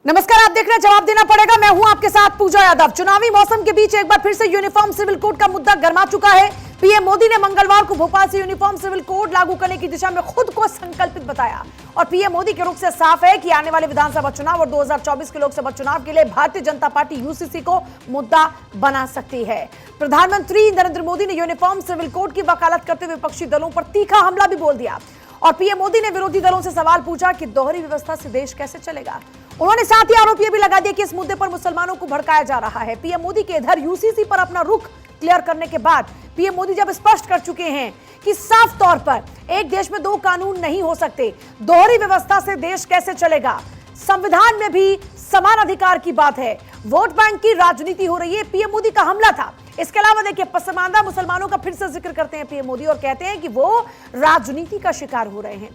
नमस्कार, आप देख रहे हैं जवाब देना पड़ेगा। मैं हूं आपके साथ पूजा यादव। चुनावी मौसम के बीच एक बार फिर से यूनिफॉर्म सिविल कोड का मुद्दा गर्मा चुका है। पीएम मोदी ने मंगलवार को भोपाल से यूनिफॉर्म सिविल कोड लागू करने की दिशा में खुद को संकल्पित बताया और पीएम मोदी के रुख से साफ है कि आने वाले विधानसभा चुनाव और 2024 के लोकसभा चुनाव के लिए भारतीय जनता पार्टी यूसीसी को मुद्दा बना सकती है। प्रधानमंत्री नरेंद्र मोदी ने यूनिफॉर्म सिविल कोड की वकालत करते हुए विपक्षी दलों पर तीखा हमला भी बोल दिया और पीएम मोदी ने विरोधी दलों से सवाल पूछा कि दोहरी व्यवस्था से देश कैसे चलेगा। उन्होंने साथ ही आरोप यह भी लगा दिया कि इस मुद्दे पर मुसलमानों को भड़काया जा रहा है। पीएम मोदी के इधर यूसीसी पर अपना रुख क्लियर करने के बाद पीएम मोदी जब स्पष्ट कर चुके हैं कि साफ तौर पर एक देश में दो कानून नहीं हो सकते, दोहरी व्यवस्था से देश कैसे चलेगा, संविधान में भी समान अधिकार की बात है, वोट बैंक की राजनीति हो रही है, पीएम मोदी का हमला था। इसके अलावा देखिए, पसमानदा मुसलमानों का फिर से जिक्र करते हैं पीएम मोदी और कहते हैं कि वो राजनीति का शिकार हो रहे हैं।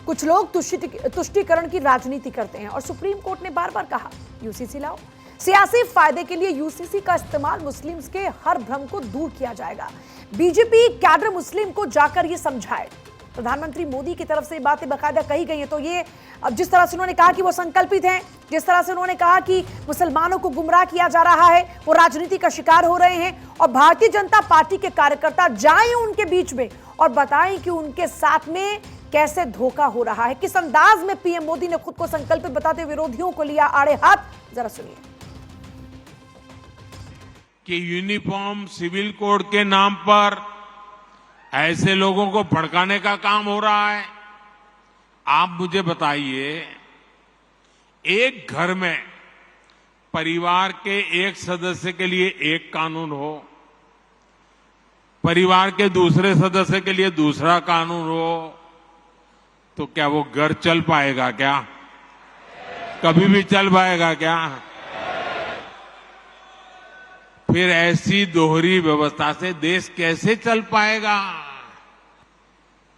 कुछ लोग तुष्टीकरण की राजनीति करते हैं और सुप्रीम कोर्ट ने बार बार कहा यूसीसी लाओ, सियासी फायदे के लिए यूसीसी का इस्तेमाल, मुस्लिम्स के हर भ्रम को दूर किया जाएगा। बीजेपी कैडर मुस्लिम को जाकर ये समझाए। प्रधानमंत्री मोदी की तरफ से बातें बाकायदा कही गई हैं। तो ये अब जिस तरह से उन्होंने कहा कि वो संकल्पित हैं, जिस तरह से उन्होंने कहा कि मुसलमानों को गुमराह किया जा रहा है, वो राजनीति का शिकार हो रहे हैं और भारतीय जनता पार्टी के कार्यकर्ता जाएं उनके बीच में और बताएं कि उनके साथ में कैसे धोखा हो रहा है। किस अंदाज में पीएम मोदी ने खुद को संकल्पित बताते विरोधियों को लिया आड़े हाथ, जरा सुनिए। कि यूनिफॉर्म सिविल कोड के नाम पर ऐसे लोगों को भड़काने का काम हो रहा है। आप मुझे बताइए, एक घर में परिवार के एक सदस्य के लिए एक कानून हो, परिवार के दूसरे सदस्य के लिए दूसरा कानून हो, तो क्या वो घर चल पाएगा? क्या कभी भी चल पाएगा क्या? फिर ऐसी दोहरी व्यवस्था से देश कैसे चल पाएगा?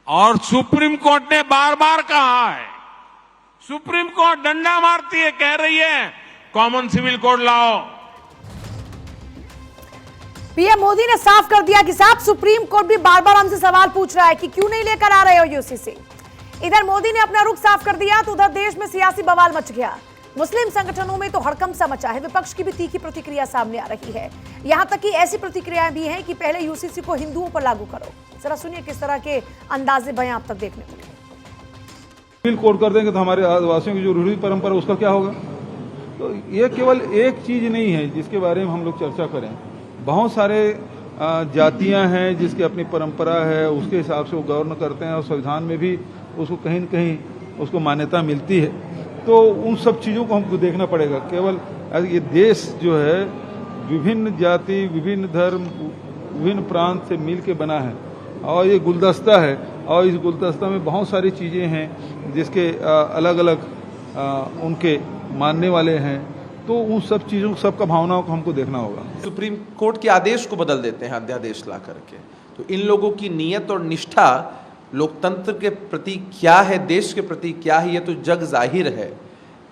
और सुप्रीम कोर्ट ने बार बार कहा है, सुप्रीम कोर्ट डंडा मारती है, कह रही है कॉमन सिविल कोड लाओ। पीएम मोदी ने साफ कर दिया कि साहब सुप्रीम कोर्ट भी बार बार हमसे सवाल पूछ रहा है कि क्यों नहीं लेकर आ रहे हो यूसीसी। इधर मोदी ने अपना रुख साफ कर दिया तो उधर देश में सियासी बवाल मच गया। मुस्लिम संगठनों में तो हड़कंप सा मचा है। विपक्ष की भी तीखी प्रतिक्रिया सामने आ रही है। यहां तक कि ऐसी प्रतिक्रियाएं भी हैं कि पहले यूसीसी को हिंदुओं पर लागू करो। जरा सुनिए किस तरह के अंदाजे बयां आप तक देखने को मिले। सिविल कोड कर देंगे तो हमारे आदिवासियों की जो रूढ़ी परंपरा उसका क्या होगा? तो ये केवल एक चीज नहीं है जिसके बारे में हम लोग चर्चा करें। बहुत सारे जातियां हैं जिसकी अपनी परंपरा है, उसके हिसाब से वो गवर्न करते हैं और संविधान में भी उसको कहीं न कहीं उसको मान्यता मिलती है। तो उन सब चीज़ों को हमको देखना पड़ेगा। केवल ये देश जो है विभिन्न जाति, विभिन्न धर्म, विभिन्न प्रांत से मिल के बना है और ये गुलदस्ता है और इस गुलदस्ता में बहुत सारी चीज़ें हैं जिसके अलग अलग उनके मानने वाले हैं। तो उन सब चीज़ों, सबका भावनाओं को हमको देखना होगा। सुप्रीम कोर्ट के आदेश को बदल देते हैं अध्यादेश ला करके। तो इन लोगों की नीयत और निष्ठा लोकतंत्र के प्रति क्या है, देश के प्रति क्या है, ये तो जग जाहिर है।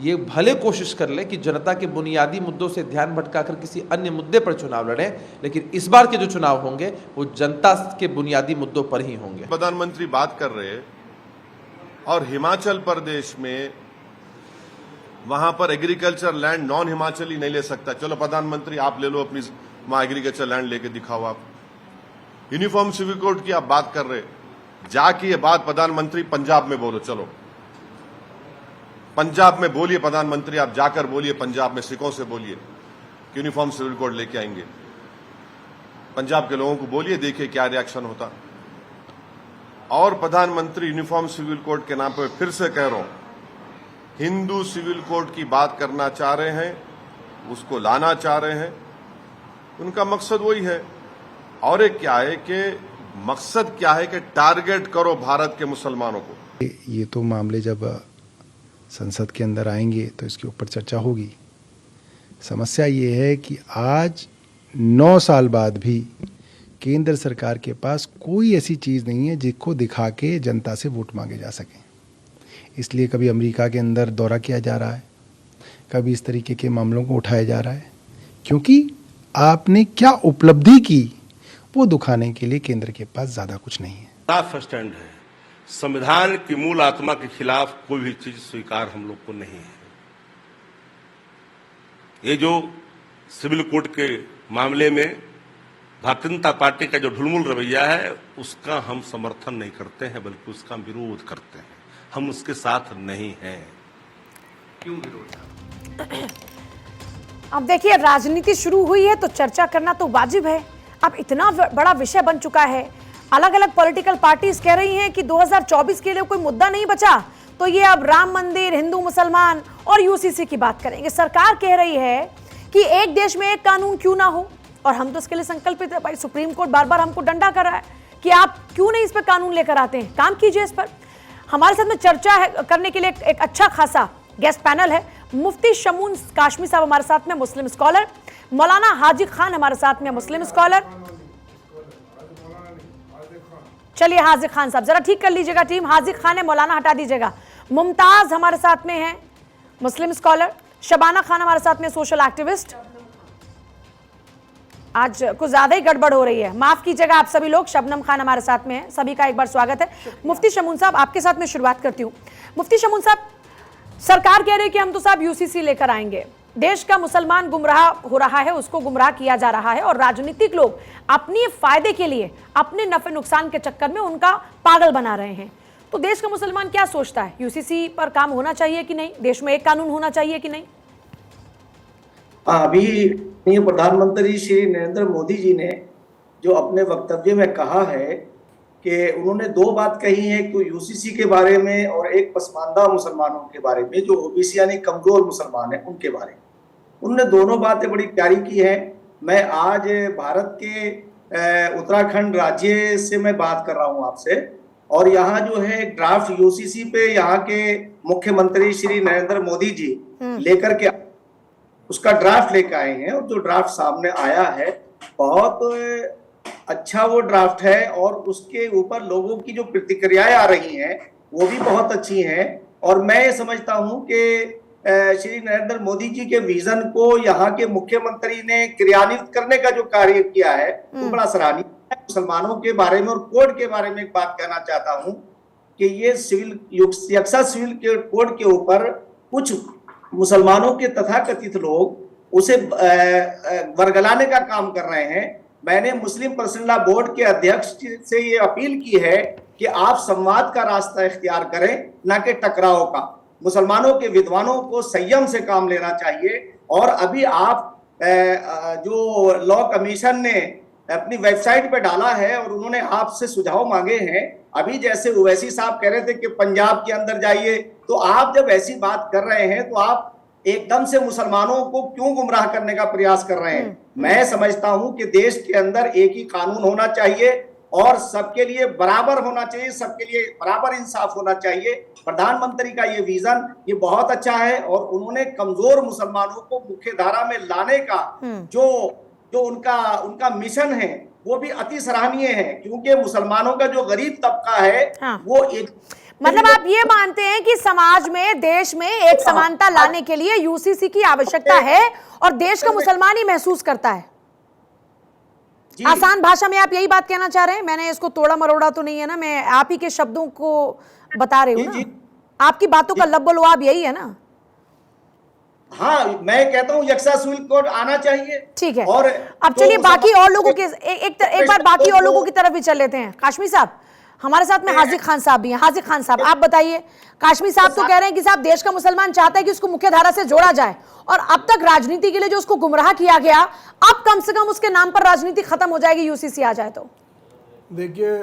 ये भले कोशिश कर ले कि जनता के बुनियादी मुद्दों से ध्यान भटकाकर किसी अन्य मुद्दे पर चुनाव लड़े, लेकिन इस बार के जो चुनाव होंगे वो जनता के बुनियादी मुद्दों पर ही होंगे। प्रधानमंत्री बात कर रहे हैं और हिमाचल प्रदेश में वहां पर एग्रीकल्चर लैंड नॉन हिमाचली नहीं ले सकता। चलो प्रधानमंत्री आप ले लो, अपनी वहां एग्रीकल्चर लैंड लेके दिखाओ। आप यूनिफॉर्म सिविल कोड की आप बात कर रहे, जाके ये बात प्रधानमंत्री पंजाब में बोलो। चलो पंजाब में बोलिए प्रधानमंत्री, आप जाकर बोलिए पंजाब में, सिखों से बोलिए कि यूनिफॉर्म सिविल कोड लेके आएंगे। पंजाब के लोगों को बोलिए, देखिए क्या रिएक्शन होता। और प्रधानमंत्री यूनिफॉर्म सिविल कोड के नाम पर फिर से कह रहा हूं, हिंदू सिविल कोड की बात करना चाह रहे हैं, उसको लाना चाह रहे हैं। उनका मकसद वही है। और एक क्या है कि मकसद क्या है कि टारगेट करो भारत के मुसलमानों को। ये तो मामले जब संसद के अंदर आएंगे तो इसके ऊपर चर्चा होगी। समस्या ये है कि आज 9 साल बाद भी केंद्र सरकार के पास कोई ऐसी चीज़ नहीं है जिसको दिखा के जनता से वोट मांगे जा सकें। इसलिए कभी अमेरिका के अंदर दौरा किया जा रहा है, कभी इस तरीके के मामलों को उठाया जा रहा है, क्योंकि आपने क्या उपलब्धि की वो दिखाने के लिए केंद्र के पास ज़्यादा कुछ नहीं है। साफ स्टैंड है, संविधान की मूल आत्मा के खिलाफ कोई भी चीज स्वीकार हम लोग को नहीं है। ये जो सिविल कोड के मामले में भारतीय जनता पार्टी का जो ढुलमुल रवैया है उसका हम समर्थन नहीं करते हैं, बल्कि उसका विरोध करते हैं। हम उसके साथ नहीं हैं। क्यों विरोध? अब देखिए, राजनीति शुरू हुई है तो चर्चा करना तो वाजिब है। अब इतना बड़ा विषय बन चुका है, अलग अलग पॉलिटिकल पार्टीज कह रही हैं कि 2024 के लिए कोई मुद्दा नहीं बचा, तो ये अब राम मंदिर, हिंदू मुसलमान और यूसीसी की बात करेंगे। सरकार कह रही है कि एक देश में एक कानून क्यों ना हो, और हम तो इसके लिए संकल्पित है। भाई, सुप्रीम कोर्ट बार बार हमको डंडा कर रहा है कि आप क्यों नहीं इस पर कानून लेकर आते हैं, काम कीजिए इस पर। हमारे साथ में चर्चा है करने के लिए एक अच्छा खासा गेस्ट पैनल है। मुफ्ती शमून काशमी साहब हमारे साथ में, मुस्लिम स्कॉलर। मौलाना हाजी खान हमारे साथ में, मुस्लिम स्कॉलर। चलिए हाजिर खान साहब जरा ठीक कर लीजिएगा टीम, हाजिर खान है, मौलाना हटा दीजिएगा। मुमताज हमारे साथ में है, मुस्लिम स्कॉलर। शबाना खान हमारे साथ में, सोशल एक्टिविस्ट। आज कुछ ज्यादा ही गड़बड़ हो रही है, माफ कीजिएगा आप सभी लोग। शबनम खान हमारे साथ में है, सभी का एक बार स्वागत है। मुफ्ती शमून साहब आपके साथ में शुरुआत करती हूँ। मुफ्ती शमून साहब, सरकार कह रही है कि हम तो साहब यूसीसी लेकर आएंगे, देश का मुसलमान गुमराह हो रहा है, उसको गुमराह किया जा रहा है, और राजनीतिक लोग अपनी फायदे के लिए, अपने नफे नुकसान के चक्कर में उनका पागल बना रहे हैं। तो देश का मुसलमान क्या सोचता है, यूसीसी पर काम होना चाहिए कि नहीं, देश में एक कानून होना चाहिए कि नहीं? अभी प्रधानमंत्री श्री नरेंद्र मोदी जी ने जो अपने वक्तव्य में कहा है कि उन्होंने दो बात कही है, एक तो यूसीसी के बारे में और एक पसमानदा मुसलमानों के बारे में, जो ओबीसी यानी कमजोर मुसलमान है उनके बारे में। उन्होंने दोनों बातें बड़ी प्यारी की है। मैं आज भारत के उत्तराखंड राज्य से मैं बात कर रहा हूं आपसे, और यहाँ जो है ड्राफ्ट यूसीसी पे यहाँ के मुख्यमंत्री श्री नरेंद्र मोदी जी लेकर के उसका ड्राफ्ट लेकर आए हैं, और जो ड्राफ्ट सामने आया है बहुत अच्छा वो ड्राफ्ट है, और उसके ऊपर लोगों की जो प्रतिक्रियाएं आ रही हैं वो भी बहुत अच्छी हैं। और मैं ये समझता हूं कि श्री नरेंद्र मोदी जी के विजन को यहाँ के मुख्यमंत्री ने क्रियान्वित करने का जो कार्य किया है वो बड़ा सराहनीय है। मुसलमानों के बारे में और कोड के बारे में एक बात कहना चाहता हूं कि ये यक्सा सिविल कोड के ऊपर कुछ मुसलमानों के तथाकथित लोग उसे बरगलाने का काम कर रहे हैं। मैंने मुस्लिम पर्सनल लॉ बोर्ड के अध्यक्ष से ये अपील की है कि आप संवाद का रास्ता इख्तियार करें, ना कि टकराव का। मुसलमानों के विद्वानों को संयम से काम लेना चाहिए। और अभी आप जो लॉ कमीशन ने अपनी वेबसाइट पे डाला है और उन्होंने आपसे सुझाव मांगे हैं, अभी जैसे ओवैसी साहब कह रहे थे कि पंजाब के अंदर जाइए, तो आप जब ऐसी बात कर रहे हैं तो आप एकदम से मुसलमानों को क्यों गुमराह करने का प्रयास कर रहे हैं? मैं समझता हूं कि देश के अंदर एक ही कानून होना चाहिए और सबके लिए बराबर होना चाहिए, सबके लिए बराबर इंसाफ होना चाहिए। प्रधानमंत्री का ये विजन ये बहुत अच्छा है, और उन्होंने कमजोर मुसलमानों को मुख्य धारा में लाने का जो उनका मिशन है वो भी अति सराहनीय है, क्योंकि मुसलमानों का जो गरीब तबका है वो एक, मतलब आप ये मानते हैं कि समाज में, देश में एक समानता लाने के लिए यूसीसी की आवश्यकता है, और देश का मुसलमान ही महसूस करता है। आसान भाषा में आप यही बात कहना चाह रहे हैं? मैंने इसको तोड़ा मरोड़ा तो नहीं है ना, मैं आप ही के शब्दों को बता रही हूँ ना, आपकी बातों का लब्बो-लुआब यही है ना? हाँ, मैं कहता हूँ यक्सा सिविल कोड आना चाहिए। ठीक है, और अब चलिए बाकी और लोगों के एक बार बाकी और लोगों की तरफ भी चल लेते हैं। काशमी साहब हमारे साथ में, हाजिर खान साहब भी हैं। हाजिर खान साहब आप बताइए, काशमी साहब तो कह रहे हैं कि साहब देश का मुसलमान चाहता है कि उसको मुख्य धारा से जोड़ा जाए, और अब तक राजनीति के लिए जो उसको गुमराह किया गया, अब कम से कम उसके नाम पर राजनीति खत्म हो जाएगी यूसीसी आ जाए तो। देखिए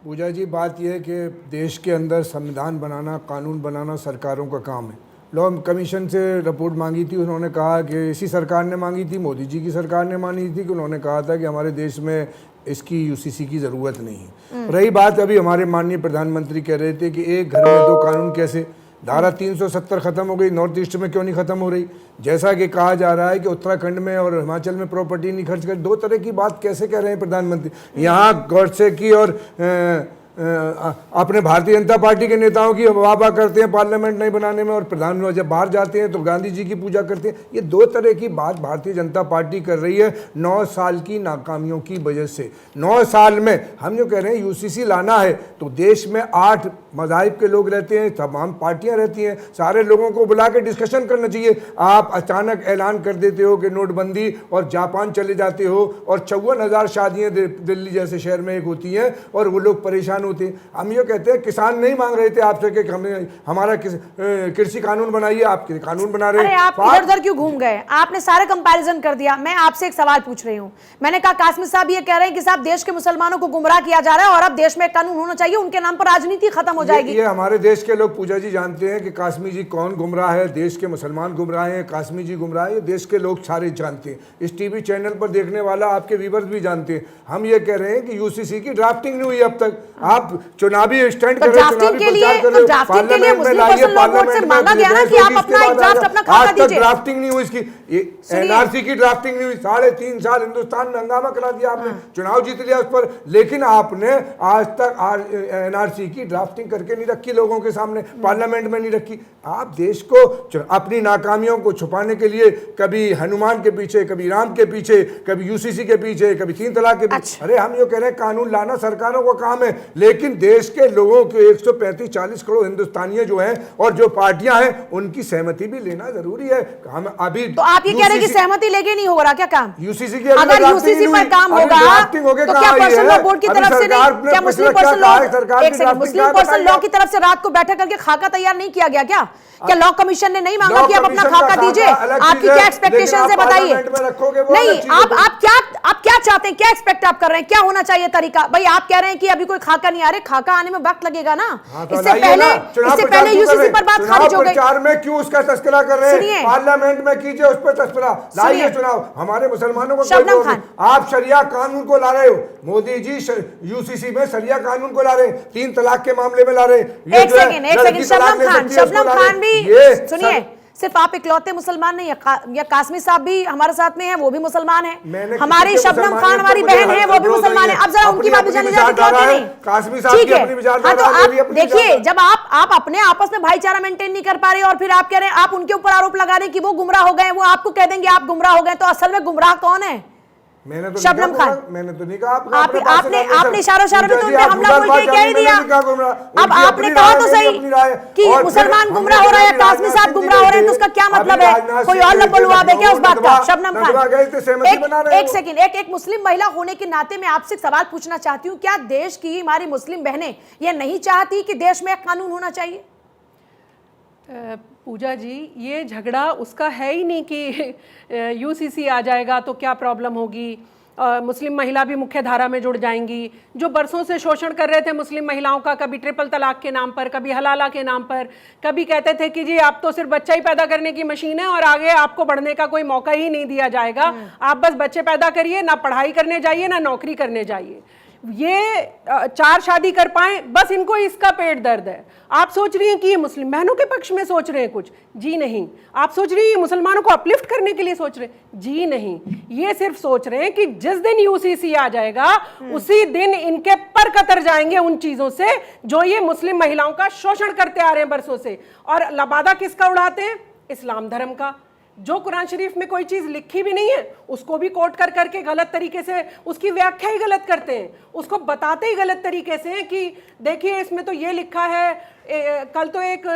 पूजा जी, बात यह है कि देश के अंदर संविधान बनाना, कानून बनाना सरकारों का काम है। लॉ कमीशन से रिपोर्ट मांगी थी, उन्होंने कहा कि इसी सरकार ने मांगी थी, मोदी जी की सरकार ने मांगी थी, कि उन्होंने कहा था कि हमारे देश में इसकी यूसीसी की ज़रूरत नहीं है। रही बात, अभी हमारे माननीय प्रधानमंत्री कह रहे थे कि एक घर में दो कानून कैसे, धारा 370 खत्म हो गई, नॉर्थ ईस्ट में क्यों नहीं खत्म हो रही? जैसा कि कहा जा रहा है कि उत्तराखंड में और हिमाचल में प्रॉपर्टी नहीं खर्च कर, दो तरह की बात कैसे कह रहे हैं प्रधानमंत्री? यहाँ गौडसे की और अपने भारतीय जनता पार्टी के नेताओं की वाह करते हैं पार्लियामेंट नहीं बनाने में, और प्रधानमंत्री जब बाहर जाते हैं तो गांधी जी की पूजा करते हैं। ये दो तरह की बात भारतीय जनता पार्टी कर रही है 9 साल की नाकामियों की वजह से। 9 साल में हम जो कह रहे हैं यूसीसी लाना है, तो देश में 8 मज़ाहिब के लोग रहते हैं, तमाम पार्टियां रहती हैं, सारे लोगों को बुला के डिस्कशन करना चाहिए। आप अचानक ऐलान कर देते हो कि नोटबंदी और जापान चले जाते हो, और 54,000 शादियां दिल्ली जैसे शहर में एक होती हैं और वो लोग परेशान होते हैं। हम ये कहते हैं किसान नहीं मांग रहे थे आपसे कि हमें हमारा कृषि कानून बनाइए, आप कानून बना रहे हैं। आप इधर उधर क्यों घूम गए? आपने सारे कंपैरिजन कर दिया। मैं आपसे एक सवाल पूछ रही हूं। मैंने कहा कासमी साहब ये कह रहे हैं कि साहब देश के मुसलमानों को गुमराह किया जा रहा है और अब देश में कानून होना चाहिए, उनके नाम पर राजनीति खत्म हो जाएगी। ये हमारे देश के लोग पूजा जी जानते हैं कि कासमी जी कौन गुमराह है, देश के मुसलमान गुमराह हैं, कासमी जी गुमराह है, देश के लोग सारे जानते हैं। इस टीवी चैनल पर देखने वाला आपके व्यूअर्स भी जानते हैं। हम ये कह रहे हैं कि यूसीसी की ड्राफ्टिंग नहीं हुई अब तक। आप चुनावी स्टैंड कर रहे हो, चुनावी प्रचार कर रहे हो, पार्लियामेंट में लाइए, पार्लियामेंट में मांगा गया ना कि आप अपना एक ड्राफ्ट अपना खाका दीजिए। आज तक ड्राफ्टिंग नहीं हुई इसकी, एनआरसी की ड्राफ्टिंग नहीं हुई। 3.5 साल हिंदुस्तान में हंगामा करा दिया आपने, चुनाव जीत लिया उस पर, लेकिन आपने आज तक एनआरसी की ड्राफ्टिंग करके नहीं रखी, लोगों के सामने पार्लियामेंट में नहीं रखी। आप देश को अपनी नाकामियों को छुपाने के लिए कभी हनुमान के पीछे, कभी राम के पीछे, कभी यूसीसी के पीछे, कभी 3 तलाक के पीछे। अरे हम ये कह रहे हैं कानून लाना सरकारों का काम है, लेकिन देश के लोगों के 135-40 करोड़ हिंदुस्तानियों जो हैं और जो पार्टियां हैं उनकी सहमति भी लेना जरूरी है। हम अभी तो आप ये कह रहे हैं कि सहमति लेके नहीं हो रहा क्या काम? यूसीसी की अगर यूसीसी पर काम होगा तो क्या पर्सनल लॉ बोर्ड की तरफ से नहीं, क्या मुस्लिम पर्सनल लॉ की तरफ से रात को बैठक करके खाका तैयार नहीं किया गया क्या? क्या लॉ कमीशन ने नहीं मांगा कि आप अपना खाका दीजिए? आपकी क्या एक्सपेक्टेशन है बताइए? नहीं, आप क्या चाहते हैं, क्या एक्सपेक्ट आप कर रहे हैं, क्या होना चाहिए तरीका? भाई आप कह रहे हैं कि अभी कोई खाका नहीं आ रहे, खाका आने में वक्त लगेगा ना। इससे पहले यूसीसी पर बात खारिज हो गई। प्रचार में क्यों उसका तस्करा कर रहे हैं? पार्लियामेंट में कीजिए उस पर तस्करा, लाइए चुनाव। हमारे मुसलमानों को आप शरिया कानून को ला रहे हो, मोदी जी यूसीसी में शरिया कानून को ला रहे हैं, 3 तलाक के मामले में ला रहे हैं। एक सेकंड, शबनम खान भी सुनिए, सिर्फ आप इकलौते मुसलमान नहीं है, या कासमी साहब भी हमारे साथ में हैं, वो भी मुसलमान हैं। हमारी शबनम खान हमारी बहन है, वो भी मुसलमान है। अब जरा उनकी बात भी जानी जाती, इकलौते नहीं। कासमी साहब की अपनी विचारधारा है। तो आप देखिए, जब आप अपने आपस में भाईचारा मेंटेन नहीं कर पा रहे और फिर आप कह रहे हैं, आप उनके ऊपर आरोप लगा रहे हैं कि वो गुमराह हो गए, वो आपको कह देंगे आप गुमराह हो गए, तो असल में गुमराह कौन है? मैंने तो शबनम खान, मैंने तो नहीं कहा। आपने इशारों में तो उनपे हमला बोल के कह ही दिया। अब आपने कहा तो सही कि मुसलमान गुमराह हो रहा है, कासमी साहब गुमराह हो रहे हैं, तो उसका क्या मतलब है? कोई और लबलुआब है क्या उस बात का? शबनम खान, एक सेकंड, एक मुस्लिम महिला होने के नाते मैं आपसे सवाल पूछना चाहती हूँ, क्या देश की हमारी मुस्लिम बहनें ये नहीं चाहती कि देश में एक कानून होना चाहिए? पूजा जी, ये झगड़ा उसका है ही नहीं कि यूसीसी आ जाएगा तो क्या प्रॉब्लम होगी, मुस्लिम महिला भी मुख्य धारा में जुड़ जाएंगी। जो बरसों से शोषण कर रहे थे मुस्लिम महिलाओं का, कभी ट्रिपल तलाक के नाम पर, कभी हलाला के नाम पर, कभी कहते थे कि जी आप तो सिर्फ बच्चा ही पैदा करने की मशीन है और आगे आपको बढ़ने का कोई मौका ही नहीं दिया जाएगा, आप बस बच्चे पैदा करिए, ना पढ़ाई करने जाइए ना नौकरी करने जाइए। ये 4 शादी कर पाए, बस इनको इसका पेट दर्द है। आप सोच रही हैं कि ये मुस्लिम बहनों के पक्ष में सोच रहे हैं कुछ? जी नहीं। आप सोच रही हैं ये मुसलमानों को अपलिफ्ट करने के लिए सोच रहे हैं? जी नहीं। ये सिर्फ सोच रहे हैं कि जिस दिन यूसीसी आ जाएगा उसी दिन इनके पर कतर जाएंगे उन चीजों से जो ये मुस्लिम महिलाओं का शोषण करते आ रहे हैं बरसों से। और लबादा किसका उड़ाते हैं? इस्लाम धर्म का। जो कुरान शरीफ में कोई चीज लिखी भी नहीं है उसको भी कोट कर करके गलत तरीके से उसकी व्याख्या ही गलत करते हैं, उसको बताते ही गलत तरीके से हैं कि देखिए इसमें तो ये लिखा है। कल तो एक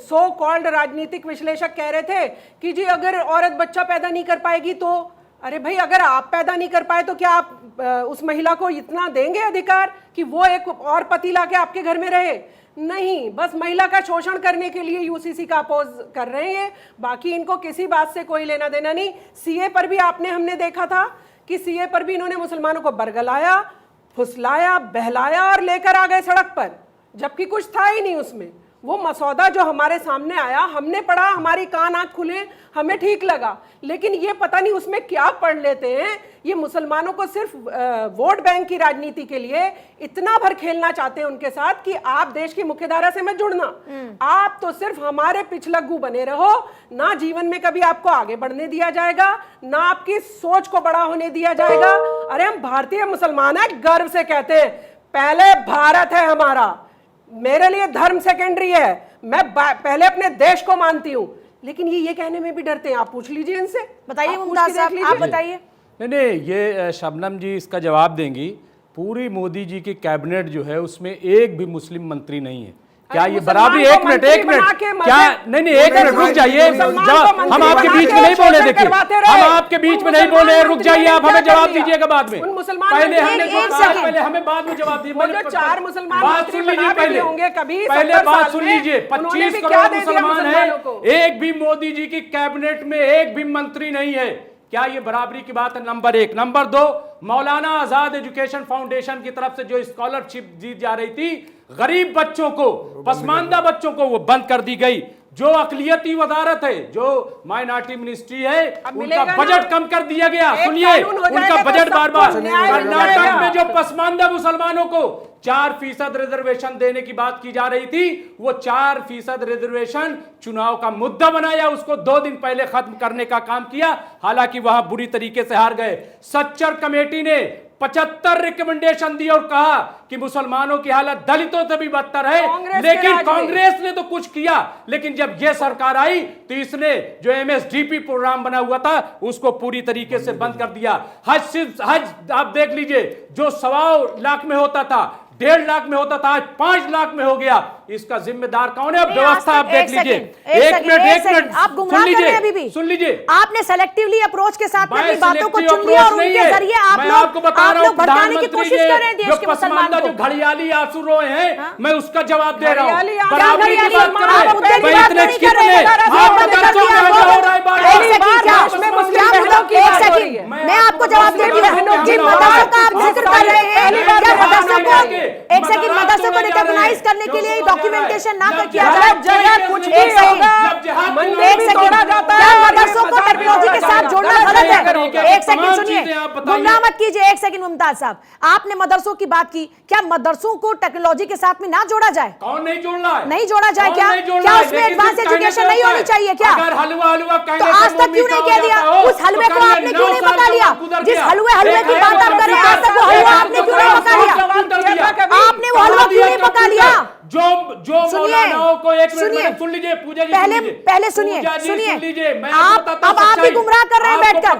सो कॉल्ड राजनीतिक विश्लेषक कह रहे थे कि जी अगर औरत बच्चा पैदा नहीं कर पाएगी तो, अरे भाई अगर आप पैदा नहीं कर पाए तो क्या आप उस महिला को इतना देंगे अधिकार कि वो एक और पति लाके आपके घर में रहे? नहीं, बस महिला का शोषण करने के लिए यूसीसी का अपोज कर रहे हैं, बाकी इनको किसी बात से कोई लेना देना नहीं। सीए पर भी हमने देखा था कि सीए पर भी इन्होंने मुसलमानों को बरगलाया, फुसलाया, बहलाया और लेकर आ गए सड़क पर, जबकि कुछ था ही नहीं उसमें। वो मसौदा जो हमारे सामने आया, हमने पढ़ा, हमारी कान आंख खुले, हमें ठीक लगा, लेकिन ये पता नहीं उसमें क्या पढ़ लेते हैं। ये मुसलमानों को सिर्फ वोट बैंक की राजनीति के लिए इतना भर खेलना चाहते हैं उनके साथ कि आप देश की मुख्यधारा से मत जुड़ना, आप तो सिर्फ हमारे पिछलग्गू बने रहो, ना जीवन में कभी आपको आगे बढ़ने दिया जाएगा, ना आपकी सोच को बड़ा होने दिया जाएगा। अरे हम भारतीय मुसलमान हैं, गर्व से कहते हैं पहले भारत है हमारा, मेरे लिए धर्म सेकेंडरी है, मैं पहले अपने देश को मानती हूं, लेकिन ये कहने में भी डरते हैं। आप पूछ लीजिए इनसे, बताइए मुमताज साहब, आप बताइए। नहीं, ये शबनम जी इसका जवाब देंगी। पूरी मोदी जी की कैबिनेट जो है उसमें एक भी मुस्लिम मंत्री नहीं है। क्या ये बराबरी? एक मिनट क्या, नहीं एक मिनट रुक जाइए, हम आपके बीच में नहीं बोले, देखिए हम आपके बीच में नहीं बोले, रुक जाइए, आप हमें जवाब दीजिएगा बाद में। पहले हमें बाद में जवाब दीजिए। 4 मुसलमान बात सुन लीजिए, पहले बात सुन लीजिए। 25 करोड़ मुसलमान है, एक भी मोदी जी की कैबिनेट में एक भी मंत्री नहीं है। क्या ये बराबरी की बात है? Number 1। Number 2, Maulana Azad education foundation की तरफ से जो स्कॉलरशिप दी जा रही थी गरीब बच्चों को, पसमानदा बच्चों को, वो बंद कर दी गई। जो अकलियती वजारत है, जो माइनॉरिटी मिनिस्ट्री है, उनका बजट कम कर दिया गया। सुनिए, उनका बजट बार कर्नाटक में जो पसमानदा मुसलमानों को 4% रिजर्वेशन देने की बात की जा रही थी, वो 4% रिजर्वेशन चुनाव का मुद्दा बनाया, उसको 2 दिन पहले खत्म करने का काम किया, हालांकि वहां बुरी तरीके से हार गए। सच्चर कमेटी ने 75 रिकमेंडेशन दी और कहा कि मुसलमानों की हालत दलितों से भी बदतर है, लेकिन कांग्रेस ने तो कुछ किया। लेकिन जब यह सरकार आई तो इसने जो MSDP प्रोग्राम बना हुआ था उसको पूरी तरीके से बंद कर दिया। हज आप देख लीजिए, जो 1.25 लाख में होता था, 1.5 लाख में होता था, आज 5 लाख में हो गया। इसका जिम्मेदार कौन है? अब व्यवस्था आप देख लीजिए। एक मिनट आप गुमराह कर रहे हैं अभी भी। सुन लीजिए, आपने सेलेक्टिवली अप्रोच के साथ अपनी बातों को चुन लिया और उनके जरिए आप लोग भड़काने की कोशिश कर रहे हैं देश के मुसलमानों को। जो घड़ियाली आंसू रोए हैं, मैं उसका जवाब दे रहा हूं। बराबरी की बात कर रहे हैं, मैं आपको जवाब दे रही हूं। जिन मदरसों का आप जिक्र कर रहे हैं, क्या मदरसों को एक सेकंड मदरसों को रिकॉग्नाइज करने के लिए डॉक्यूमेंटेशन ना किया जाए? कुछ एक सेकंड, क्या मदरसों को टेक्नोलॉजी के साथ जोड़ना गलत है? एक सेकंड सुनिए, गुमराह मत कीजिए। एक सेकंड मुमताज साहब, आपने मदरसों की बात की, क्या मदरसों को टेक्नोलॉजी के साथ में ना जोड़ा जाए? कौन नहीं जोड़ रहा है? नहीं जोड़ा जाए क्या? क्या उसमें एडवांस एजुकेशन नहीं होनी चाहिए क्या? अगर हलवा तो आज तक क्यों नहीं कह दिया? उस हलवे को आपने क्यों नहीं पका लिया? जिस हलवे की बात आप कर रहे हैं, आज तक वो हलवा आपने क्यों नहीं पका लिया? आपने वो हलवा क्यों नहीं पका लिया? जो मौलानाओं को एक मिनट सुन लीजिए, पूजा जी पहले सुनिए, आप ही गुमराह कर रहे हैं बैठकर।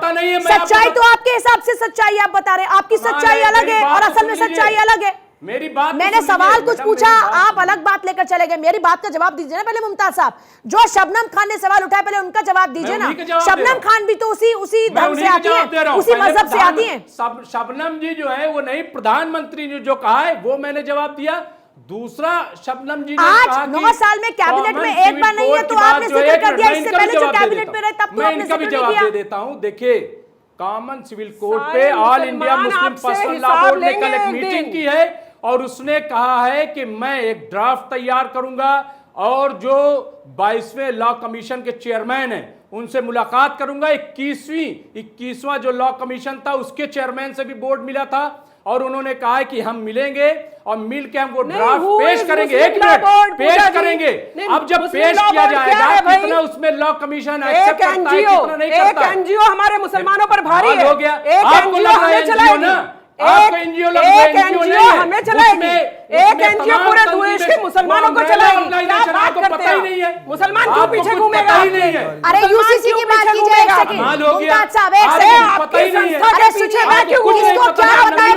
सच्चाई तो आपके हिसाब से सच्चाई आप बता रहे हैं, आपकी सच्चाई अलग है और असल में सच्चाई अलग है। मेरी बात मैंने सवाल कुछ पूछा, आप अलग बात लेकर चले गए। मेरी बात का जवाब दीजिए ना पहले मुमताज साहब। जो शबनम खान ने सवाल उठाया, पहले उनका जवाब दीजिए ना। शबनम खान भी तो उसी धर्म से आती है, उसी मजहब से आती है। शबनम जी जो है वो नहीं, प्रधानमंत्री ने जो कहा है वो मैंने जवाब दिया। दूसरा, शबनम जी ने आज 9 साल में कैबिनेट में एक बार नहीं है तो आपने जिक्र कर दिया। इससे पहले जो कैबिनेट में रहे तब तो आपने जिक्र नहीं किया। जवाब दे देता हूं। देखिए, कॉमन सिविल कोड पे all India Muslim personal law board ने कल एक मीटिंग की है और उसने कहा है कि मैं एक ड्राफ्ट तैयार करूंगा और जो 22वें लॉ कमीशन के चेयरमैन हैं उनसे मुलाकात करूंगा। 21वां जो लॉ कमीशन था उसके चेयरमैन से भी बोर्ड मिला था और उन्होंने कहा है कि हम मिलेंगे और मिल के हम वो ड्राफ्ट पेश करेंगे। एक मिनट, पेश करेंगे। अब जब पेश किया जाएगा कितना उसमें लॉ कमीशन एक्सेप्ट करता है, कितना नहीं करता। एक एनजीओ हमारे मुसलमानों पर भारी है। हो गया, आपको लग रहा है एनजीओ ना, आपको एनजीओ लग रहा है, एनजीओ हमें चलाएगी। एक एनजीओ पूरे देश के मुसलमानों को चलाएगी। आपको पता ही नहीं है, मुसलमान क्यों पीछे घूमेगा? अरे यूसीसी की बात कीजिए। एक सेकंड मुमताज साहब, एक सेकंड, पता ही नहीं है। अरे सुनिए, मैं क्यों इसको क्या बताएं?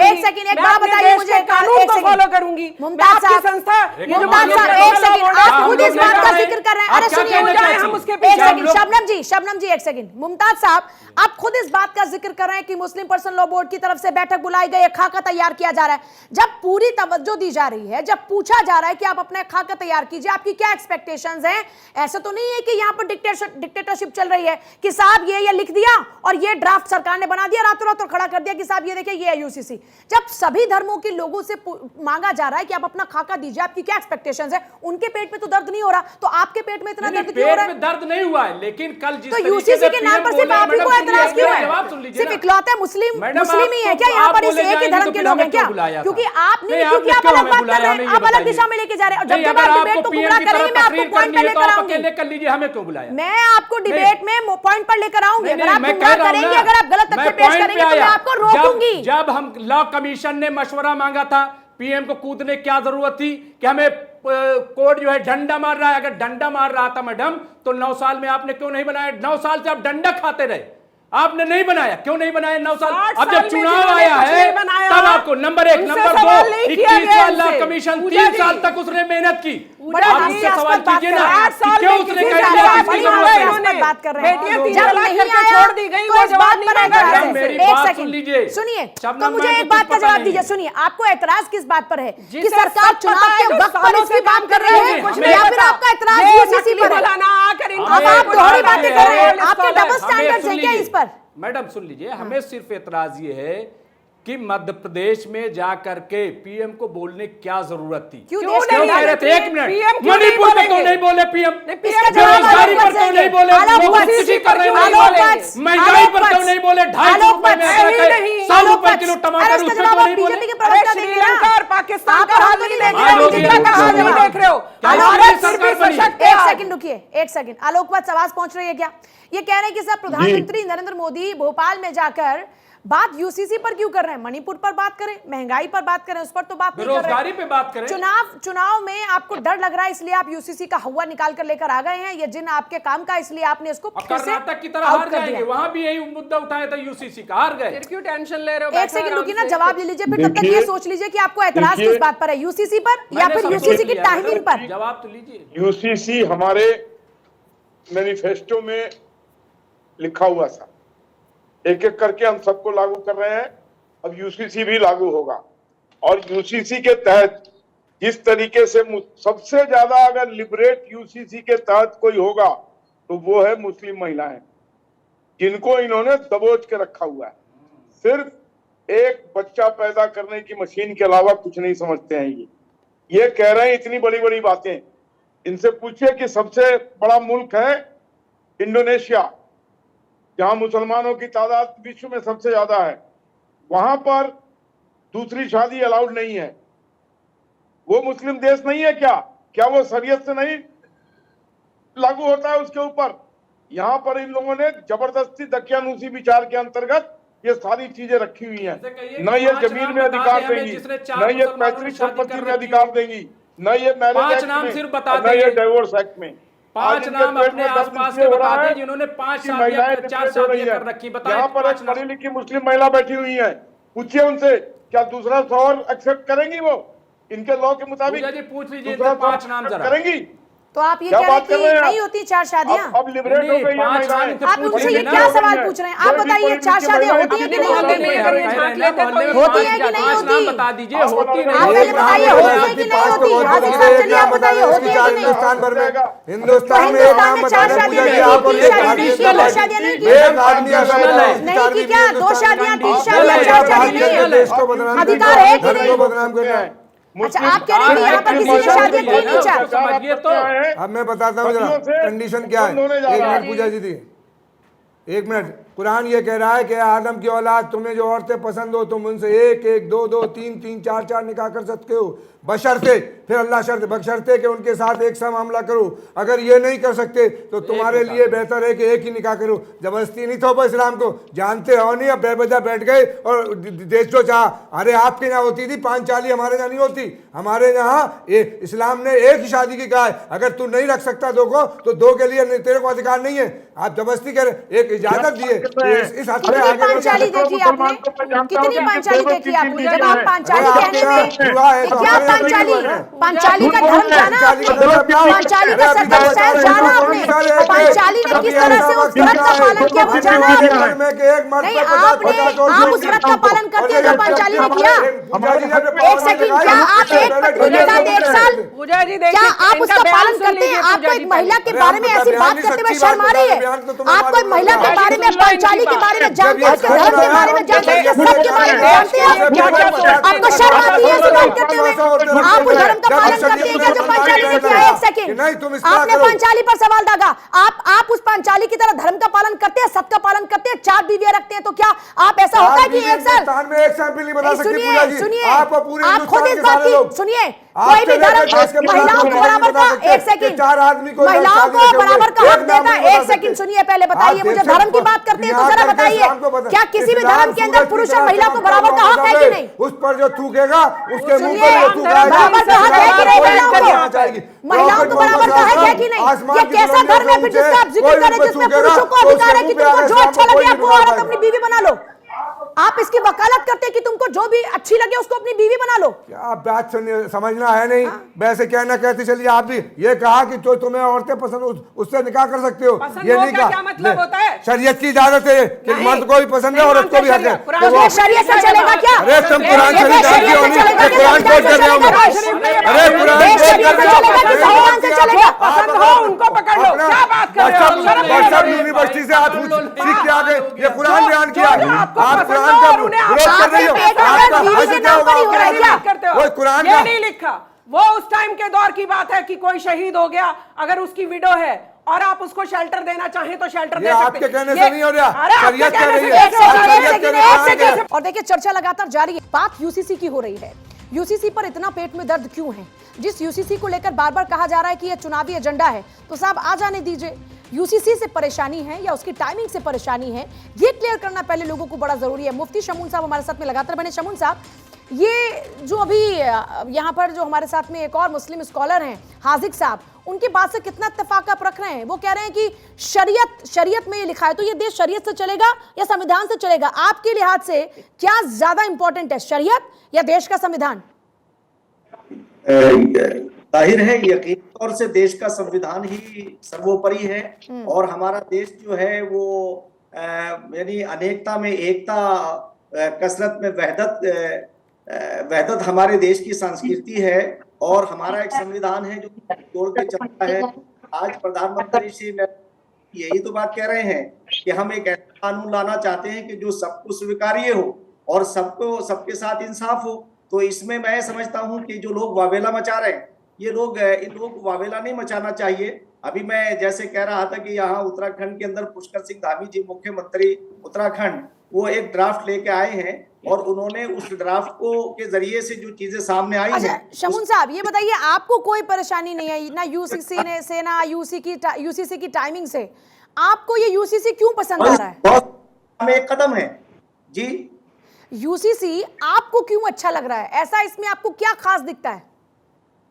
एक सेकंड, एक बात बताइए मुझे। कानून को फॉलो करूंगी। मुमताज साहब, संस्था, मुमताज साहब, एक सेकंड, आप खुद इस बात का जिक्र कर रहे हैं। अरे सुनिए, हम उसके एक सेकंड, शबनम जी एक सेकंड। मुमताज साहब, आप खुद इस बात का जिक्र कर रहे हैं कि मुस्लिम पर्सनल लॉ बोर्ड की तरफ से बैठक बुलाई गई है, खाका तैयार किया जा रहा है। जब पूरी तवज्जो दी जा रही है, जब पूछा जा रहा है कि आप अपना खाका तैयार कीजिए, आपकी क्या एक्सपेक्टेशंस हैं? ऐसा तो नहीं है कि यहाँ पर डिक्टेटरशिप चल रही है कि साहब ये लिख दिया और ये ड्राफ्ट सरकार ने बना दिया, रातों रात खड़ा कर दिया कि साहब ये देखिए ये है यूसीसी। जब सभी धर्मों के लोगों से मांगा जा रहा है कि आप अपना खाका दीजिए, आपकी क्या एक्सपेक्टेशंस है? उनके पेट में तो दर्द नहीं हो रहा, तो आपके पेट में इतना दर्द क्यों हो रहा है? दर्द नहीं हुआ है, लेकिन कल जिस तो यूसीसी के नाम पर सिर्फ आप ही को एतराज क्यों है? सिर्फ इकलौते मुस्लिम ही है क्या यहाँ पर? इस एक ही धर्म के लोग हैं क्या? क्योंकि आप नहीं, क्योंकि आप अलग बात कर रहे हैं, आप अलग दिशा में लेके जा रहे हैं। जब जब आप डिबेट को गुमराह करेंगे, मैं आपको पॉइंट पर लेकर आऊंगी। कर लीजिए, हमें क्यों बुलाया? मैं आपको डिबेट में पॉइंट पर लेकर आऊंगी। अगर आप गुमराह करेंगे, अगर आप गलत तथ्य पेश करेंगे तो मैं आपको रोकूंगी। जब हम लॉ कमीशन ने मशवरा मांगा था, पीएम को कूदने क्या जरूरत थी कि हमें कोड जो है डंडा मार रहा है। अगर डंडा मार रहा था मैडम तो 9 साल में आपने क्यों नहीं बनाया? 9 साल से आप डंडा खाते रहे, आपने नहीं बनाया। क्यों नहीं बनाया 9 साल? अब जब चुनाव आया है तब आपको नंबर 1, नंबर 2 21 साल लॉ कमीशन 3 साल तक उसने मेहनत की। आप उससे सवाल कीजिए ना कि क्यों उसने बात कर रहे हैं, जब नहीं आया छोड़ दी गई, वो जवाब नहीं देगा। मेरी एक बात सुन सेकंड लीजिए, सुनिए, तो मुझे एक बात का जवाब दीजिए। सुनिए, आपको एतराज किस बात पर है कि सरकार चुनाव के वक्त पर इसकी बात कर रही है, या फिर आपका एतराज यूसीसी पर है? अब आप दोहरी बातें कर रहे हैं, आपके डबल स्टैंडर्ड्स हैं क्या इस पर? मैडम सुन लीजिए, हमें सिर्फ एतराज ये है कि मध्य प्रदेश में जाकर के पीएम को बोलने क्या जरूरत थी? क्यों कह रहे थे? 1 मिनट, मणिपुर पर क्यों नहीं बोले पीएम? बेरोजगारी पर क्यों नहीं बोले? महंगाई पर क्यों नहीं बोले? 250 रुपए में 100 रुपए किलो टमाटर, उस पर क्यों नहीं बोले? श्रीलंका और पाकिस्तान का हाल नहीं देख रहे हो? एक सेकंड रुकिए, एक सेकंड। आलोकवत आवाज पहुंच रही है क्या? ये कह रहे हैं कि सर प्रधानमंत्री नरेंद्र मोदी भोपाल में जाकर बात यूसीसी पर क्यों कर रहे हैं? मणिपुर पर बात करें, महंगाई पर बात करें, उस पर तो बात नहीं कर रहे। बेरोजगारी पे बात करें। चुनाव में आपको डर लग रहा है इसलिए आप यूसीसी का हवा निकाल कर लेकर आ गए हैं, ये जिन आपके काम का, इसलिए आपने इसको कर्नाटक की तरह हार जाएंगे, वहां भी यही मुद्दा उठाया था यूसीसी का, हार गए। क्यों टेंशन ले रहे हो? एक सेकंड रुकिए ना, जवाब ले लीजिए, फिर तब तक ये सोच लीजिए कि आपको एतराज किस बात पर है, यूसीसी पर या फिर यूसीसी की टाइमिंग पर? जवाब तो लीजिए। यूसीसी हमारे मैनिफेस्टो में लिखा हुआ था, एक एक करके हम सबको लागू कर रहे हैं। अब यूसीसी भी लागू होगा, और यूसीसी के तहत जिस तरीके से सबसे ज्यादा अगर लिबरेट यूसीसी के तहत कोई होगा तो वो है मुस्लिम महिलाएं, जिनको इन्होंने दबोच के रखा हुआ है। सिर्फ एक बच्चा पैदा करने की मशीन के अलावा कुछ नहीं समझते हैं। ये कह रहे हैं इतनी बड़ी बड़ी बातें। इनसे पूछिए कि सबसे बड़ा मुल्क है इंडोनेशिया, जहां मुसलमानों की तादाद विश्व में सबसे ज्यादा है, वहां पर दूसरी शादी अलाउड नहीं है। वो मुस्लिम देश नहीं है क्या? क्या वो शरीयत से नहीं लागू होता है उसके ऊपर? यहां पर इन लोगों ने जबरदस्ती दकियानूसी विचार के अंतर्गत ये सारी चीजें रखी हुई हैं। न ये जमीन में अधिकार देंगी, न ये पैतृक संपत्ति में अधिकार देंगी, न ये मैरिज एक्ट में, न ये डिवोर्स एक्ट में। 5 नाम अपने आसपास के बता दें जिन्होंने 5 शादियां 4 शादियां कर रखी। बताएं। यहाँ पर एक पढ़ी लिखी मुस्लिम महिला बैठी हुई है, पूछिए उनसे क्या दूसरा शौहर एक्सेप्ट करेंगी? वो इनके लॉ के मुताबिक पूछ लीजिए 5 नाम जरा करेंगी। तो आप ये कह रहे हैं कि नहीं होती 4 शादियां? अब लिबरेट हो गई है महिलाएं। आप उनसे ये क्या सवाल पूछ रहे हैं? आप बताइए 4 शादियां होती है कि नहीं होती? होती है कि नहीं होती? बता दीजिए। होती आप पहले बताइए होती है कि नहीं होती? हाजिर साहब चलिए आप बताइए होती है कि नहीं? हिंदुस्तान भर में, हिंदुस्तान में हिंदुस्तान में 4 शादियां नहीं की, 3 शादियां नहीं की, 2 शादियां नहीं की, नहीं की क्या? 2 शादियां, 3 शादियां, 4 शादियां नहीं? अधिकार है कि नहीं? बदनाम करना है। अच्छा, आप कह रहे हैं कि यहाँ पर किसी ने शादी की नहीं? 4 समझिए तो अब मैं बताता हूँ जरा कंडीशन क्या है। 1 मिनट पूजा जी थी, 1 मिनट। कुरान ये कह रहा है कि आदम की औलाद तुम्हें जो औरतें पसंद हो तुम उनसे 1 1 2 2 3 3 4 4 निकाह कर सकते हो, बशर्ते, फिर अल्लाह शर्त बशर्ते कि उनके साथ एक सा मामला करो। अगर ये नहीं कर सकते तो तुम्हारे लिए बेहतर है कि एक ही निकाह करो। जबरदस्ती नहीं थोपो इस्लाम को, जानते हो नहीं? अब बेवजह बैठ गए और देश जो चाह। अरे आपके यहाँ होती थी पांचाली, हमारे यहाँ नहीं होती। हमारे यहाँ इस्लाम ने एक ही शादी की कहा है। अगर तू नहीं रख सकता 2 को तो 2 के लिए तेरे को अधिकार नहीं है। आप जबरदस्ती कर एक इजाजत दिए इस हद में आगे। पांचाली देखी आपने? कितनी पांचाली देखी आपने? जब आप पांचाली कहने में क्या पांचाली का धर्म जाना आपने? पांचाली का सत्तर शहर जाना आपने? पांचाली ने किस तरह से उस व्रत का पालन किया वो जाना आपने? नहीं, आप उस व्रत का पालन करते हैं जो पांचाली ने किया? 1 सेकंड, क्या आप एक पत्नी के साथ 1 साल, क्या आप उसका पालन करते हैं? आपको एक महिला के बारे में ऐसी बात करते हुए शर्म आ रही है? आपको एक महिला के बारे में, पांचाली के बारे में जानते हैं, उसके धर्म के बारे में जानते हैं, सबके बारे में जानते हैं, आपको शर्म आती है ऐसी बात करते हुए? आप उस धर्म का पालन करते हैं क्या जो पांचाली ने किया? 1 सेकंड, आपने पांचाली पर सवाल दागा। आप उस पांचाली की तरह धर्म का पालन करते हैं, सत का पालन करते हैं, 4 बीवियां रखते हैं, तो क्या आप ऐसा होता है कि 1 साल? में 1 साल भी नहीं बता सकते? सुनिए, आप खुद इस बात की सुनिए, कोई भी धर्म महिलाओं को बराबर का, एक सेकंड, महिलाओं को बराबर का हक देता है। एक सेकंड सुनिए, पहले बताइए मुझे, धर्म की बात करते हैं तो जरा बताइए, क्या किसी भी धर्म के अंदर पुरुष और महिला को बराबर का हक है कि नहीं? उस पर जो थूकेगा उसके मुंह पर जो थूकेगा, बराबर का हक है कि नहीं महिलाओं को बराबर का हक है कि नहीं? ये कैसा धर्म है फिर जिसका आप जिक्र करें, जिसमें पुरुषों को अधिकार है कि तुमको जो अच्छा लगे आपको औरत अपनी बीवी बना लो? आप इसकी वकालत करते हैं कि तुमको जो भी अच्छी लगे उसको अपनी बीवी बना लो। क्या बात समझना है नहीं? वैसे कहना कहते चलिए, आप भी ये कहा कि जो तुम्हें औरतें पसंद उससे निकाह कर सकते हो, ये नहीं कहा। क्या मतलब होता है? शरीयत की इजाजत है कि मर्द को भी पसंद है औरत को भी हक है। शरीयत से चलेगा क्या? अरे तुम कुरान शरीफ जानती हो नहीं? कुरान कोट कर रहे हो? अरे कुरान से चलेगा? पसंद हो उनको पकड़ लो, क्या बात कर रहे हो? व्हाट्सएप यूनिवर्सिटी से आप सीख के आ गए, ये कुरान बयान किया, आप कुरान का विरोध कर रही हो। वो कुरान का नहीं लिखा, वो उस टाइम के दौर की बात है कि कोई शहीद हो गया, अगर उसकी विडो है और आप उसको शेल्टर देना चाहें तो शेल्टर दे सकते हैं। आपके कहने से नहीं हो रहा, शरीयत कह रही है। और देखिए चर्चा लगातार जारी है, बात यूसीसी की हो रही है। यूसीसी पर इतना पेट में दर्द क्यों है? जिस यूसीसी को लेकर बार बार कहा जा रहा है कि यह चुनावी एजेंडा है, तो साहब आ जाने दीजिए। यूसीसी से परेशानी है या उसकी टाइमिंग से परेशानी है, ये क्लियर करना पहले लोगों को बड़ा जरूरी है। मुफ्ती शमून साहब हमारे साथ में लगातार बने। शमून साहब, ये जो अभी यहाँ पर जो हमारे साथ में एक और मुस्लिम स्कॉलर हैं हाजिक साहब, उनकी बात से कितना इत्तेफाक आप रख रहे हैं? वो कह रहे हैं कि शरीयत में ये लिखा है, तो ये देश शरीयत से चलेगा या संविधान से चलेगा? आपके लिहाज से क्या ज्यादा इंपॉर्टेंट है, शरीयत या देश का संविधान? जाहिर है, यकीन तौर से देश का संविधान ही सर्वोपरि है। और हमारा देश जो है वो यानी अनेकता में एकता, कसरत में वहदत हमारे देश की संस्कृति है। और हमारा एक संविधान है जो जोड़ के चलता है। आज प्रधानमंत्री श्री यही तो बात कह रहे हैं कि हम एक ऐसा कानून लाना चाहते हैं कि जो सबको स्वीकार्य हो और सबके साथ इंसाफ हो। तो इसमें मैं समझता हूं कि जो लोग वावेला मचा रहे हैं, ये लोग इन लोगों को वावेला नहीं मचाना चाहिए। अभी मैं जैसे कह रहा था कि यहाँ उत्तराखंड के अंदर पुष्कर सिंह धामी जी, मुख्यमंत्री उत्तराखंड, वो एक ड्राफ्ट लेके आए हैं और उन्होंने उस ड्राफ्ट को के जरिए से जो चीजें सामने आई हैं। शमून साहब ये बताइए, आपको कोई परेशानी नहीं आई ना यूसीसी से ना यूसीसी की टाइमिंग से? आपको ये यूसीसी क्यों पसंद आ रहा है? बहुत एक कदम है जी। यूसीसी आपको क्यों अच्छा लग रहा है? ऐसा इसमें आपको क्या खास दिखता है?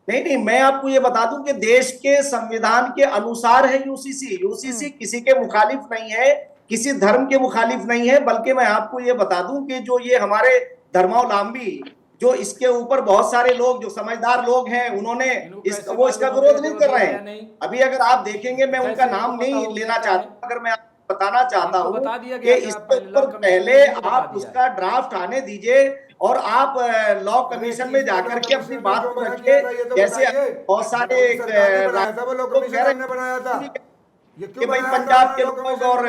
नहीं, मैं आपको ये बता दूं कि देश के संविधान के अनुसार है यूसीसी। यूसीसी किसी के मुखालिफ नहीं है, किसी धर्म के मुखालिफ नहीं है। बल्कि मैं आपको ये बता दूं कि जो ये हमारे धर्मावलंबी, जो इसके ऊपर बहुत सारे लोग जो समझदार लोग हैं, उन्होंने वो इसका विरोध नहीं कर रहे हैं। अभी अगर आप देखेंगे, मैं उनका नाम नहीं लेना चाहता, अगर मैं आपको बताना चाहता हूँ कि इसके ऊपर पहले आप उसका ड्राफ्ट आने दीजिए और आप लॉ कमीशन में जाकर के अपनी बात को रखिए। जैसे बहुत सारे बनाया था कि भाई पंजाब के लोग और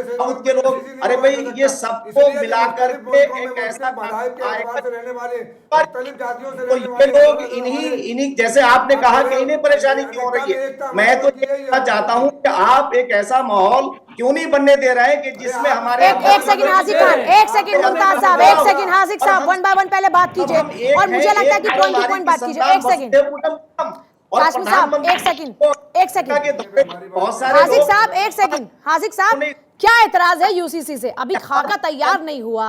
साउथ के लोग, अरे भाई ये सबको मिलाकर के एक ऐसा रहने वाले तो ये लोग इन्हीं जैसे आपने कहा कि इन्हें परेशानी क्यों हो रही है, मैं तो ये कहना चाहता हूँ कि आप एक ऐसा माहौल क्यों नहीं बनने दे रहे हैं कि जिसमें हमारे एक सेकंड हाजिक खान, एक सेकंड मुमताज साहब, एक सेकंड हाजिक साहब, वन बाय वन पहले बात कीजिए और मुझे लगता है कि पॉइंट टू पॉइंट बात कीजिए। एक सेकंड काश्मी साहब, एक सेकंड हाजिक साहब, एक सेकंड हाजिक साहब, क्या एतराज है यूसीसी से? अभी खाका तैयार नहीं हुआ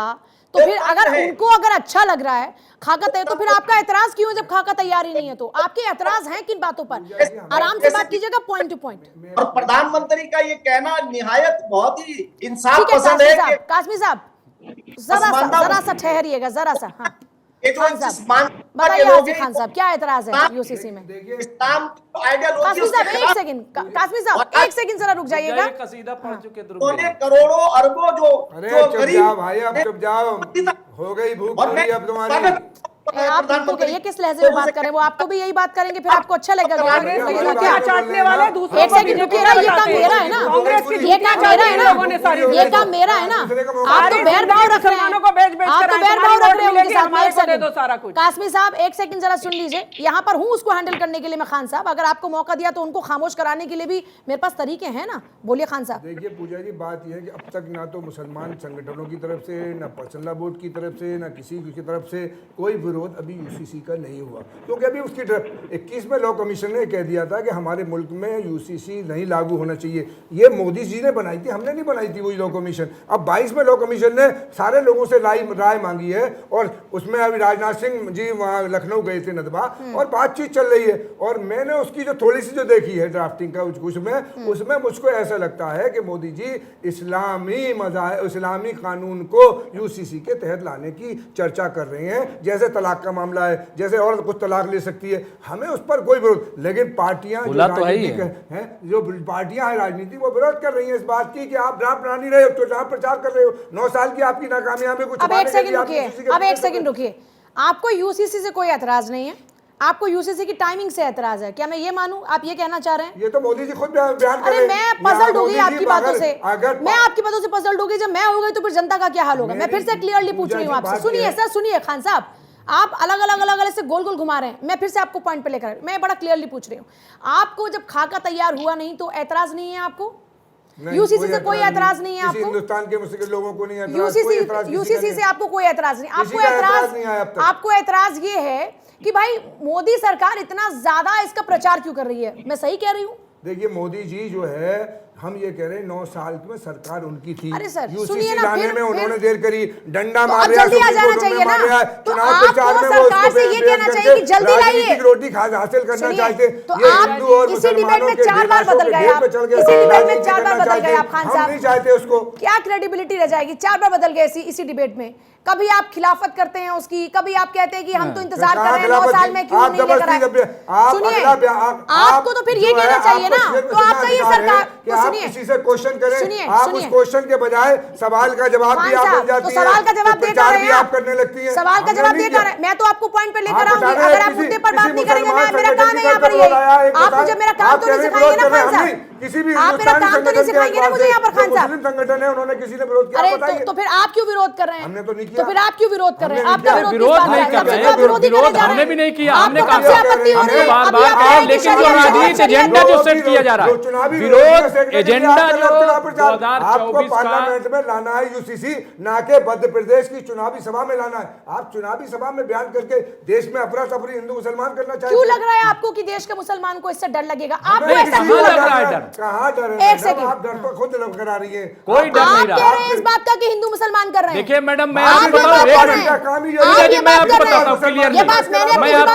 तो फिर अगर उनको अगर अच्छा लग रहा है खाका तैयार, तो फिर आपका एतराज क्यों है जब खाका तैयार ही नहीं है? तो आपके एतराज हैं किन बातों पर? आराम से बात कीजिएगा, पॉइंट टू पॉइंट। और प्रधानमंत्री का ये कहना निहायत बहुत ही इंसाफ पसंद है। काश्मी साहब जरा सा ठहरिएगा, जरा सा। हाँ बताइए हाजिक खान साहब, क्या एतराज है यूसीसी में? काश्मी साहब एक सेकंड, काश्मी साहब एक सेकंड जरा रुक जाइएगा। करोड़ों अरबों जो गरीब भाई, अब चुप जाओ, हो गई भूख अब तुम्हारी। आप उनको ये किस लहजे में बात करें? वो आपको भी यही बात करेंगे, फिर आपको अच्छा लगेगा क्या? चाटने वाले दूसरे। एक सेकंड रुकिएगा, ये काम मेरा है ना, ये काम मेरा है ना, ये काम मेरा है ना। आप तो बैरभाव रख रहे हैं, आप तो बैरभाव रख रहे हैं उनके साथ में। एक सेकंड कासमी साहब, एक सेकंड जरा सुन लीजिए। यहाँ पर हूँ उसको हैंडल करने के लिए मैं। खान साहब, अगर आपको मौका दिया तो उनको खामोश कराने के लिए भी मेरे पास तरीके हैं ना। बोलिए खान साहब। देखिए पूजा जी, बात यह है कि अब तक ना तो मुसलमान संगठनों की तरफ से, ना पर्सनल लॉ बोर्ड की तरफ से, ना किसी की तरफ से कोई विरोध अभी यूसीसी का नहीं हुआ, क्योंकि अभी उसकी 21वें लॉ कमीशन ने कह दिया था कि हमारे मुल्क में यूसीसी नहीं लागू होना चाहिए। ये मोदी जी ने बनाई थी, हमने नहीं बनाई थी वही लॉ कमीशन। अब 22वें लॉ कमीशन ने सारे लोगों से राय मांगी है, और उसमें अभी राजनाथ सिंह जी वहाँ लखनऊ गए थे नदवा, और बातचीत चल रही है। और मैंने उसकी जो थोड़ी सी जो देखी है ड्राफ्टिंग का उसमें मुझको ऐसा लगता है कि मोदी जी इस्लामी कानून को यूसीसी के तहत लाने की चर्चा कर रहे हैं। जैसे तलाक का मामला है, जैसे औरत कुछ तलाक ले सकती है, हमें उस पर कोई विरोध, लेकिन पार्टियां जो राजनीतिक हैं, जो पार्टियां हैं राजनीति, वो विरोध कर रही हैं इस बात की कि आप ड्राफ्ट बना नहीं रहे हो, चुनाव प्रचार कर रहे हो। 9 साल की आपकी नाकामयाबी को अब एक सेकंड रुकिए, आपको यूसीसी से कोई एतराज नहीं है, आपको यूसीसी की टाइमिंग से एतराज है, क्या मैं ये मानूं? आप ये कहना चाह रहे हैं? ये तो मोदी जी खुद बयान कर रहे हैं। अरे मैं पजल्ड हो गई आपकी बातों से, मैं आपकी बातों से पजल्ड हो गई। जब मैं हो गई तो फिर जनता का क्या हाल होगा? मैं फिर से क्लियरली पूछ रही हूँ आपसे। सुनिए सर, सुनिए खान साहब, आप अलग अलग से गोल गोल घुमा रहे हैं। मैं फिर से आपको पॉइंट पे लेकर, मैं बड़ा क्लियरली पूछ रही हूँ, आपको जब खाका तैयार हुआ नहीं तो एतराज नहीं है आपको? यूसीसी से कोई एतराज नहीं है आपको? हिंदुस्तान के मुस्लिम लोगों को नहीं, यूसीसी से आपको कोई एतराज नहीं। आपको एतराज ये है कि भाई मोदी सरकार इतना ज्यादा इसका प्रचार क्यों कर रही है? मैं सही कह रही हूँ? देखिए मोदी जी जो है, हम ये कह रहे हैं 9 साल में सरकार उनकी थी, अरे सर, यूसीसी लाने में उन्होंने देर करी, डंडा तो मार अब जल्दी आ जाना चाहिए ना। तो आपको सरकार से ये कहना चाहिए कि जल्दी लाइए, रोटी हासिल करना चाहते। तो आप इसी डिबेट में 4 बार बदल गए, आप इसी डिबेट में 4 बार बदल गए आप खान साहब, नहीं चाहते उसको, क्या क्रेडिबिलिटी रह जाएगी? 4 बार बदल गए इसी डिबेट में। कभी आप खिलाफत करते हैं उसकी, कभी आप कहते हैं कि हम तो इंतजार कर रहे हैं 9 साल में, क्यों नहीं लेकर आए? सुनिए, आपको तो फिर ये कहना चाहिए ना, तो आपका ये सरकार, तो सुनिए, किसी से क्वेश्चन करें, आप उस क्वेश्चन के बजाय सवाल का जवाब भी आप बन जाती हैं, सवाल का जवाब देता रहे आप करने लगती हैं, सवाल का जवाब देता रहे। मैं तो आपको पॉइंट पे लेकर आऊंगी, अगर आप मुद्दे पर बात नहीं करेंगे, मेरा काम है यहाँ पर ये। आप मुझे मेरा काम तो नहीं सिखाएंगे ना खान साहब, किसी भी आप मेरा काम तो नहीं सिखाएंगे ना मुझे यहाँ पर खान साहब। संगठन है, उन्होंने किसी ने विरोध किया? अरे तो फिर आप क्यों विरोध कर रहे हैं? हमने तो नहीं किया। तो फिर आप क्यों विरोध कर रहे हैं? आपका विरोध नहीं कर रहे हैं, विरोध हमने भी नहीं किया। हमने बार बार कहा, लेकिन जो राजनीतिक एजेंडा जो सेट किया जा रहा है, विरोध एजेंडा जो 2024 पार्लियामेंट में लाना है यूसीसी, ना के मध्य प्रदेश की चुनावी सभा में लाना है। आप चुनावी सभा में बयान करके देश में अफरा तफरी हिंदू मुसलमान करना चाहिए। क्यों लग रहा है आपको कि देश के मुसलमान को इससे डर लगेगा? आपको ऐसा क्यों लग रहा है? डर कहाँ डर है? एक सेकंड, आप डर तो खुद लग करा रही है, कोई डर नहीं रहा। आप कह रहे हैं इस बात का कि हिंदू मुसलमान कर रहे हैं। देखिए मैडम, मैं आपको बताऊं, मैं आपको क्लियर नहीं, मैं आपको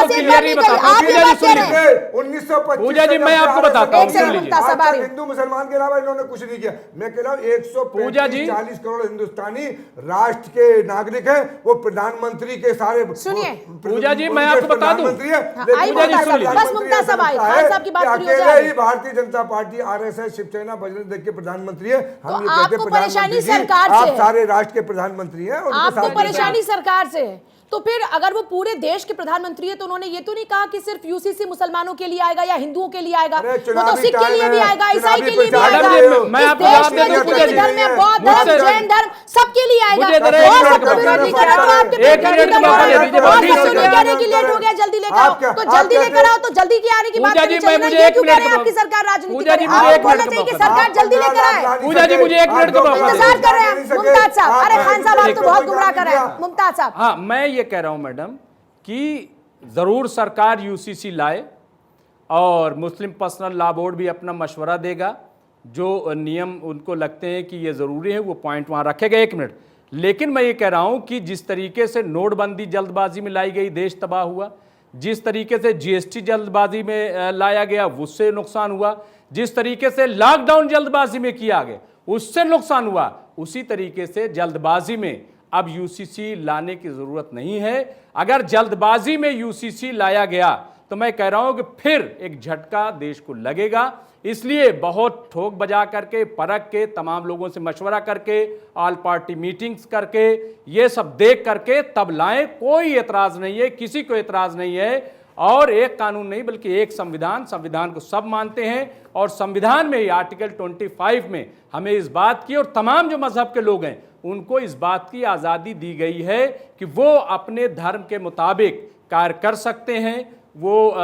क्लियर नहीं बताता। पूजा जी मैं आपको बताता हूँ, हिंदू मुसलमान के अलावा इन्होंने कुछ नहीं किया। मैं कह रहा हूँ 140 करोड़ हिंदुस्तानी राष्ट्र के नागरिक हैं, वो प्रधानमंत्री के सारे। सुनिए पूजा जी, मैं आपको बता दूं, भारतीय जनता पार्टी, आरएसएस, शिवसेना, बजरंग दल के प्रधानमंत्री है। हम ये कहते हैं परेशानी प्रधानमंत्री, सरकार से आप सारे राष्ट्र के प्रधानमंत्री हैं, आपको परेशानी सरकार से। तो फिर अगर वो पूरे देश के प्रधानमंत्री है तो उन्होंने ये तो नहीं कहा कि सिर्फ यूसीसी मुसलमानों के लिए आएगा या हिंदुओं के लिए आएगा, वो तो सिख के लिए भी आएगा, ईसाई के लिए भी आएगा, मैं आपको जवाब दे दूं, पूजा जी, बौद्ध धर्म, जैन धर्म, सबके लिए आएगा। सबको विरोध नहीं कर रहा, आपके कहने की लेट हो गया, जल्दी लेकर आओ, तो जल्दी लेकर आओ, तो जल्दी की आने की बात करनी चाहिए। क्यों कह रहे हैं आपकी सरकार राजनीति? आप बोलना चाहिए कि सरकार जल्दी लेकर आए। पूजा जी मुझे 1 मिनट का मौका इंतजार कर रहे हैं मुमताज साहब। अरे खान साहब, आप तो बहुत गुमराह कर रहे हैं मुमताज साहब। हाँ, मैं ये कह रहा हूं मैडम कि जरूर सरकार यूसीसी लाए और मुस्लिम पर्सनल लॉ बोर्ड भी अपना मशवरा देगा, जो नियम उनको लगते हैं कि ये ज़रूरी है वो पॉइंट वहाँ रखेगा। 1 मिनट, लेकिन मैं ये कह रहा हूँ कि जिस तरीके से नोटबंदी जल्दबाजी में लाई गई, देश तबाह हुआ, जिस तरीके से जीएसटी जल्दबाजी में लाया गया, उससे नुकसान हुआ, जिस तरीके से लॉकडाउन जल्दबाजी में किया गया उससे नुकसान हुआ, उसी तरीके से जल्दबाजी में अब यूसीसी लाने की ज़रूरत नहीं है। अगर जल्दबाजी में यूसीसी लाया गया तो मैं कह रहा हूं कि फिर एक झटका देश को लगेगा। इसलिए बहुत ठोक बजा करके, परख के, तमाम लोगों से मशवरा करके, ऑल पार्टी मीटिंग्स करके, ये सब देख करके तब लाएं। कोई एतराज़ नहीं है, किसी को एतराज़ नहीं है। और एक कानून नहीं बल्कि एक संविधान, संविधान को सब मानते हैं और संविधान में ही आर्टिकल 25 में हमें इस बात की और तमाम जो मजहब के लोग हैं उनको इस बात की आज़ादी दी गई है कि वो अपने धर्म के मुताबिक कार्य कर सकते हैं, वो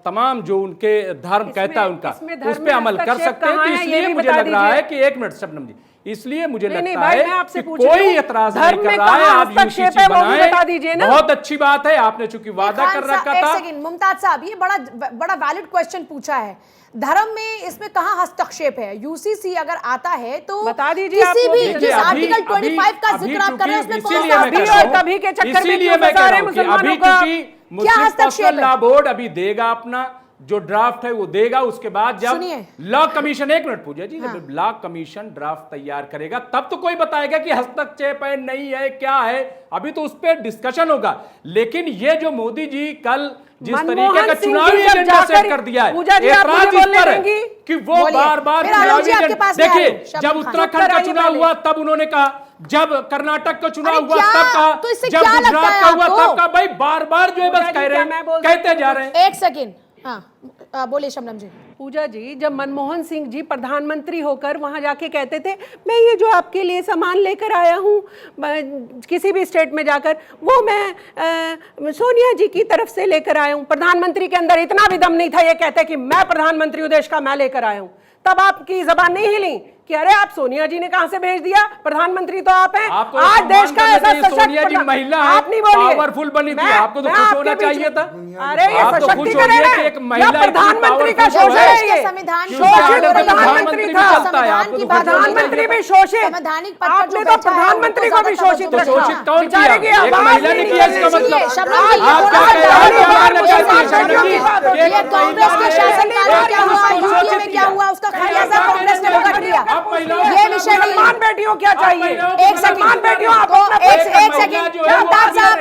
तमाम जो उनके धर्म कहता है उनका उस पर अमल कर सकते हैं। तो इसलिए मुझे लग रहा है कि एक मिनट शबनम जी, इसलिए मुझे लगता है कि कोई एतराज नहीं कर रहा है, आप यूसीसी बनाएं, बहुत अच्छी बात है। आपने चूंकि वादा कर रखा था। मुमताज साहब, ये बड़ा वैलिड क्वेश्चन पूछा है, धर्म में इसमें कहां हस्तक्षेप है? यूसीसी अगर आता है तो बता दीजिए, किसी भी जिस आर्टिकल 25 का जिक्र आप कर रहे हैं उसमें कौन सा कभी के चक्कर में क्यों फंसा रहे मुसलमानों का? मुस्लिम पर्सनल लॉ बोर्ड अभी देगा अपना जो ड्राफ्ट है वो देगा, उसके बाद जब लॉ कमीशन, एक मिनट पूजा जी, जब लॉ कमीशन ड्राफ्ट तैयार करेगा तब तो कोई बताएगा कि हस्तक्षेप है नहीं है क्या है, अभी तो उस पर डिस्कशन होगा। लेकिन ये जो मोदी जी कल जिस तरीके का चुनावी एजेंडा सेट कर दिया है, एतराज इस पर है कि वो बार बार चुनावी एजेंडा, देखिए जब उत्तराखंड का चुनाव हुआ तब उन्होंने कहा, जब कर्नाटक का चुनाव हुआ तब कहा, जब गुजरात का हुआ तब कहा, भाई बार बार जो है बस कह रहे हैं, कहते जा रहे हैं। एक सेकंड, हाँ बोलिए शबनम जी। पूजा जी, जब मनमोहन सिंह जी प्रधानमंत्री होकर वहां जाके कहते थे मैं ये जो आपके लिए सामान लेकर आया हूँ किसी भी स्टेट में जाकर, वो मैं सोनिया जी की तरफ से लेकर आया हूँ, प्रधानमंत्री के अंदर इतना भी दम नहीं था ये कहते कि मैं प्रधानमंत्री हूँ देश का, मैं लेकर आया हूँ, तब आपकी जबान नहीं हिली कि अरे आप सोनिया जी ने कहां से भेज दिया, प्रधानमंत्री तो आप हैं। आज देश का ऐसा सोनिया जी महिला है, आप नहीं बोलिए, पावरफुल बनी थी, आपको तो खुश होना चाहिए था। अरे ये सशक्तिकरण है, एक महिला प्रधानमंत्री का शोषण है, ये शोषित प्रधानमंत्री था, प्रधानमंत्री भी शोषित, आपने तो प्रधानमंत्री को भी शोषित रखा। शोषित कौन किया? एक महिला ने किया, इसका मतलब आप क्या कह रहे हैं? कांग्रेस के शासनकाल में क्या हुआ, यूपीए में क्या हुआ, उसका खामियाजा कांग्रेस ने भुगत लिया। ये विषय नहीं। मुसलमान बेटियों क्या चाहिए? एक सेकंड बेटियों आपको एक सेकंड मुमताज साहब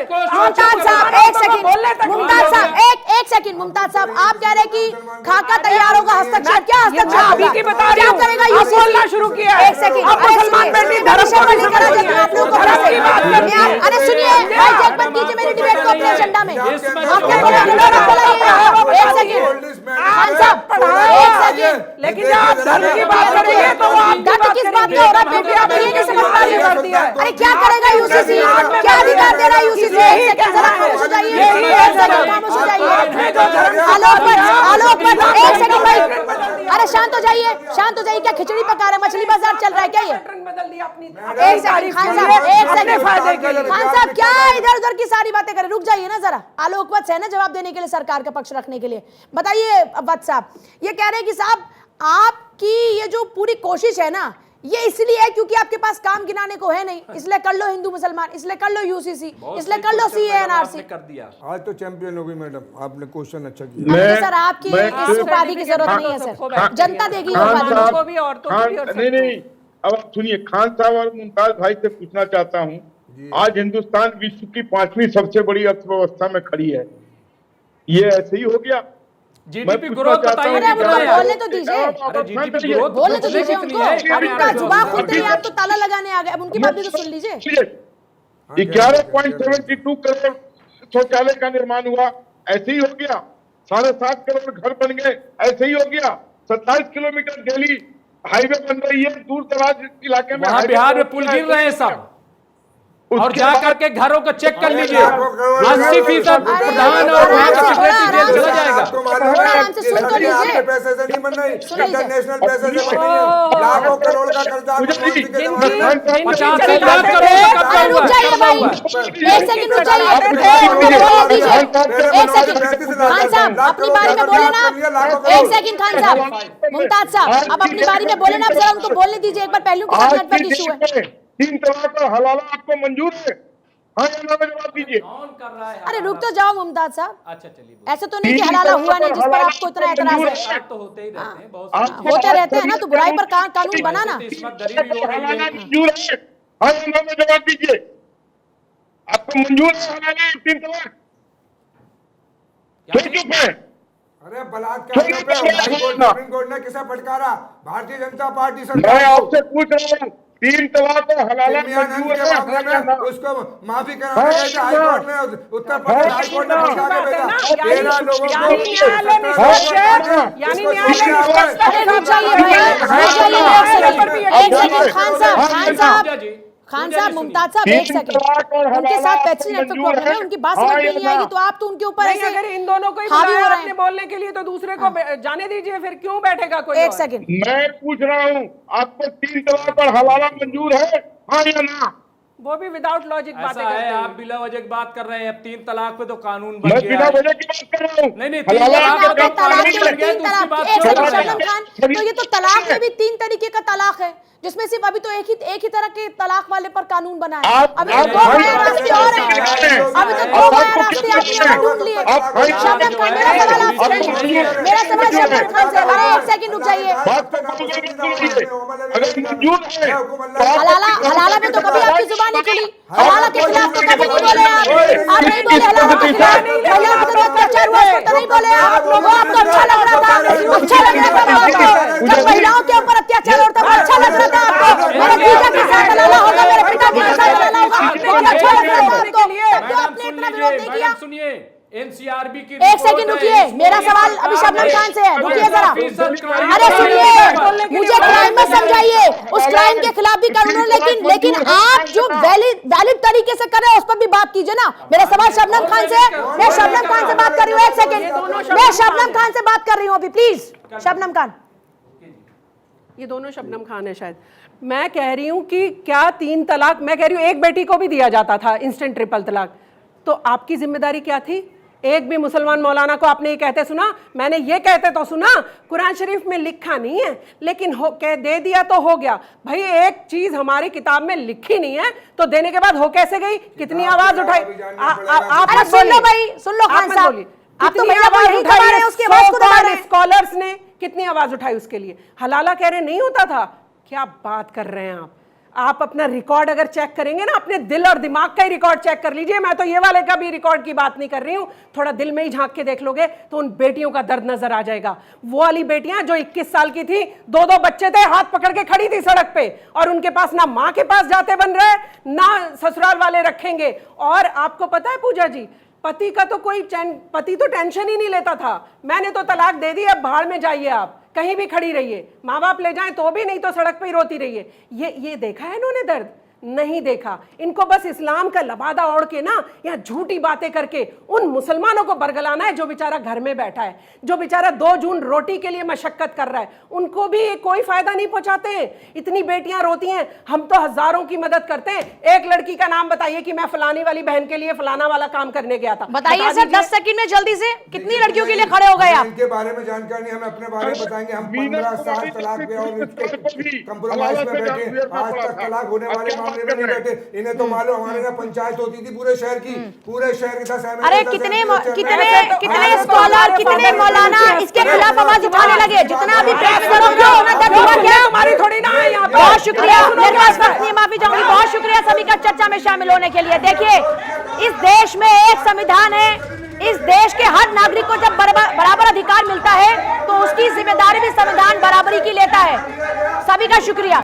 एक सेकंड मुमताज साहब आप कह रहे हैं कि खाका तैयार होगा, हस्तक्षेप क्या हस्तक्षेप अभी की बता रही क्या हूं, करेगा आप बोलना शुरू किया। एक सेकंड, अब मुसलमान बेटी आप लोग अरे सुनिए, हाईजैक बंद कीजिए मेरी डिबेट को अपने एजेंडा में। आप क्या बोल रहे हैं? एक सेकंड खान साहब, एक सेकंड, लेकिन जब आप धर्म की बात करेंगे तो दर्द किस बात का हो रहा है? बेटी आप ये नहीं समझ पा रही है। अरे क्या करेगा यूसीसी, क्या अधिकार दे रहा है यूसीसी? एक सेकंड जरा खामोश हो जाइए, एक सेकंड खामोश हो जाइए। आलोक मत, एक सेकंड भाई, अरे शांत हो जाइए, शांत हो जाइए। क्या खिचड़ी पका रहे, मछली बाजार चल रहा है क्या ये? एक सेकंड खान साहब, एक सेकंड खान साहब, क्या इधर उधर की सारी बातें करें, रुक जाइए ना जरा। आलोक वत्स है ना जवाब देने के लिए, सरकार का पक्ष रखने के लिए। बताइए वत्स साहब, ये कह रहे हैं कि साहब आपकी ये जो पूरी कोशिश है ना, ये इसलिए है क्योंकि आपके पास काम गिनाने को है नहीं, इसलिए कर लो हिंदू मुसलमान, इसलिए कर लो यूसीसी, इसलिए कर लो सीएनआरसी। आज तो चैंपियन हो गई मैडम, आपने क्वेश्चन अच्छा किया। सर आपकी इस उपाधि की जरूरत नहीं है सर, जनता देगी को भी औरतों भी। नहीं, अब आप सुनिए, खान साहब और मुमताज भाई से पूछना चाहता हूँ, आज हिंदुस्तान विश्व की 5वीं सबसे बड़ी अर्थव्यवस्था में खड़ी है, ये ऐसे ही हो गया? जीडीपी ग्रोथ बताइए, बोलने तो दीजिए, जीडीपी ग्रोथ बोलने तो दीजिए उनको, उनका जुबान खुलते ही आप तो ताला लगाने आ गए, अब उनकी बात भी तो सुन लीजिए। 11.72 करोड़ शौचालय का निर्माण हुआ, ऐसे ही हो गया। 7.5 करोड़ घर बन गए, ऐसे ही हो गया। 27 किलोमीटर दिल्ली हाईवे बन रही है, दूर दराज इलाके में बिहार में पुल गिर रहे हैं सब, और जा करके घरों को चेक कर लीजिए, 80% प्रधान और वहां का सेक्रेटरी जेल चला जाएगा। आराम से सुन तो लीजिए, पैसे से नहीं बन रही, इंटरनेशनल पैसे से बन रही है, लाखों करोड़ का कर्जा 85 लाख करोड़ कब का रुक जाइए भाई, एक सेकंड रुक जाइए, एक सेकंड खान साहब अपनी बारी में बोले ना, एक सेकंड खान साहब, मुमताज साहब अब अपनी बारी में बोले ना, जरा उनको बोलने दीजिए एक बार, पहलू के साथ नेटवर्क इशू है। 3 तलाक और हलाला आपको मंजूर है? हाँ या ना में जवाब दीजिए। अरे रुक तो जाओ मुमताज साहब, अच्छा चलिए, ऐसे तो नहीं कि हलाला हुआ नहीं जिस पर आपको इतना एतराज है। तो होते ही रहते हैं, बहुत होते रहते हैं ना, तो बुराई पर कानून बनाना। इस वक्त गरीबी हो रही है। मंजूर है? हाँ या ना में जवाब दीजिए, आपको मंजूर है हलाला 3 तलाक? क्यों चुप है? अरे बलात्कार पे सुप्रीम कोर्ट ने किसे फटकारा? भारतीय जनता पार्टी सरकार। मैं आपसे पूछ रहा हूँ, 3 तलाक और हलाला मंजूर है, हाँ या ना? उसको माफी कराने गए थे हाई कोर्ट में, उत्तर प्रदेश हाई कोर्ट ने भगा के भेजा 13 लोगों को। यानी न्यायालय निष्पक्ष है, यानी न्यायालय निष्पक्ष है। अरे रुक जाइए भैया, खान साहब मुमताज साहब एक सेकंड, उनके साथ पैप्सी नेटवर्क प्रॉब्लम है, उनकी बात समझ में नहीं आएगी तो आप तो उनके ऊपर नहीं, अगर इन दोनों को ही बुलाया आपने बोलने के लिए तो दूसरे को जाने दीजिए, फिर क्यों बैठेगा कोई? एक सेकंड, मैं पूछ रहा हूँ आपको 3 तलाक और हलाला मंजूर है, हाँ या ना? वो भी विदाउट लॉजिक बातें ऐसा करते है, हैं। आप बिला वजह की बात कर रहे हैं। अब 3 तलाक पे तो कानून बन मैं गया बिना है। वजह की बात कर रहा हूँ। नहीं, हलाला तलाक के के कम तलाक कानूनी के बन गया, 3 उसकी तलाक, बात एक छोड़ सेकंड रहे शबनम हैं। खान, तो ये तो तलाक में भी 3 तरीके का तलाक है, जिसमें सिर्फ अभी तो एक ही तरह के तलाक वाले पर कानून बना है। अभी तो 2 नए रास्ते और हैं, अभी तो 2 नए रास्ते आपने यहाँ ढूंढ लिए। शबनम खान, मेरा सवाल शबनम खान से, अरे एक सेकंड रुक जाइए। हलाला में तो कभी आपकी जुबान नहीं खुली, हलाला के खिलाफ तो कभी नहीं बोले आप नहीं बोले हलाला के खिलाफ, महिलाओं पर अत्याचार हुआ तो नहीं बोले आप। वो आपको अच्छा लग रहा था, अच्छा लग रहा था आपको जब महिलाओं के ऊपर अत्याचार होता था, अच्छा लग रहा था आपको। मेरे पिता के साथ हलाला होगा, मेरे पिता के साथ हलाला होगा, बहुत अच्छा लग रहा था आपको, तब तो आपने इतना विरोध नहीं किया। सुनिए, एनसीआरबी की एक सेकंड रुकिए, मेरा सवाल अभी शबनम खान से है, रुकिए जरा। अरे सुनिए, मुझे क्राइम में समझाइए, उस क्राइम के खिलाफ भी कानून है, लेकिन आप जो वैलिड तरीके से कर रहे हैं उस पर भी बात कीजिए ना। मेरा सवाल शबनम खान से है, मैं शबनम खान से बात कर रही हूँ, एक सेकंड, मैं शबनम खान से बात कर रही हूँ अभी, प्लीज शबनम खान। ये दोनों शबनम खान है शायद। मैं कह रही हूं कि क्या 3 तलाक, मैं कह रही हूं एक बेटी को भी दिया जाता था इंस्टेंट ट्रिपल तलाक, तो आपकी जिम्मेदारी क्या थी? एक भी मुसलमान मौलाना को आपने ये कहते सुना? मैंने ये कहते तो सुना, कुरान शरीफ में लिखा नहीं है, लेकिन कह दे दिया तो हो गया। भाई एक चीज हमारी किताब में लिखी नहीं है तो देने के बाद हो कैसे गई? कितनी आवाज उठाई? आप सुन लो भाई, सुन लो खान साहब, आप तो भैया को यही दबा रहे हैं, उसकी आवाज को दबा रहे हैं। स्कॉलर्स ने कितनी आवाज उठाई उसके लिए? हलाला कह रहे नहीं होता था, क्या बात कर रहे हैं आप अपना रिकॉर्ड अगर चेक करेंगे ना, अपने दिल और दिमाग का ही रिकॉर्ड चेक कर लीजिए। मैं तो ये वाले का भी रिकॉर्ड की बात नहीं कर रही हूं, थोड़ा दिल में ही झांक के देख लोगे तो उन बेटियों का दर्द नजर आ जाएगा। वो वाली बेटियां जो 21 साल की थी, 2 बच्चे थे, हाथ पकड़ के खड़ी थी सड़क पे, और उनके पास ना मां के पास जाते बन रहे, ना ससुराल वाले रखेंगे। और आपको पता है पूजा जी, पति का तो पति तो टेंशन ही नहीं लेता था, मैंने तो तलाक दे दी, अब भाड़ में जाइए, आप कहीं भी खड़ी रहिए, माँ बाप ले जाएं तो भी, नहीं तो सड़क पे ही रोती रहिए। ये देखा है इन्होंने दर्द? नहीं देखा। इनको बस इस्लाम का लबादा ओढ़ के ना या झूठी बातें करके उन मुसलमानों को बरगलाना है जो बेचारा घर में बैठा है, जो बेचारा 2 जून रोटी के लिए मशक्कत कर रहा है, उनको भी कोई फायदा नहीं पहुंचाते हैं। इतनी बेटियां रोती हैं, हम तो हजारों की मदद करते हैं। एक लड़की का नाम बताइए कि मैं फलानी वाली बहन के लिए फलाना वाला काम करने गया था, बताइए सर 10 सेकंड में जल्दी से, कितनी लड़कियों के लिए खड़े हो गए आप? इनके बारे में जानकारी नहीं, हमें अपने बारे में बताएंगे। हम 15 साल तलाक पे और कंप्रोमाइज में बैठे, आज तक तलाक होने वाले मामले में नहीं बैठे। इन्हें तो मालूम, हमारे यहाँ पंचायत होती थी पूरे शहर की, पूरे शहर के 10 MLA, अरे कितने स्कॉलर, कितने मौलाना इसके खिलाफ आवाज उठाने लगे। जितना अभी प्रेस करोगे हमारी थोड़ी ना है यहाँ पे। बहुत शुक्रिया, मेरे पास वक्त नहीं, माफी चाहूंगी। बहुत शुक्रिया सभी का चर्चा में शामिल होने के लिए। देखिए, इस देश में एक संविधान है, इस देश के हर नागरिक को जब बराबर अधिकार मिलता है तो उसकी जिम्मेदारी भी संविधान बराबरी की लेता है। सभी का शुक्रिया।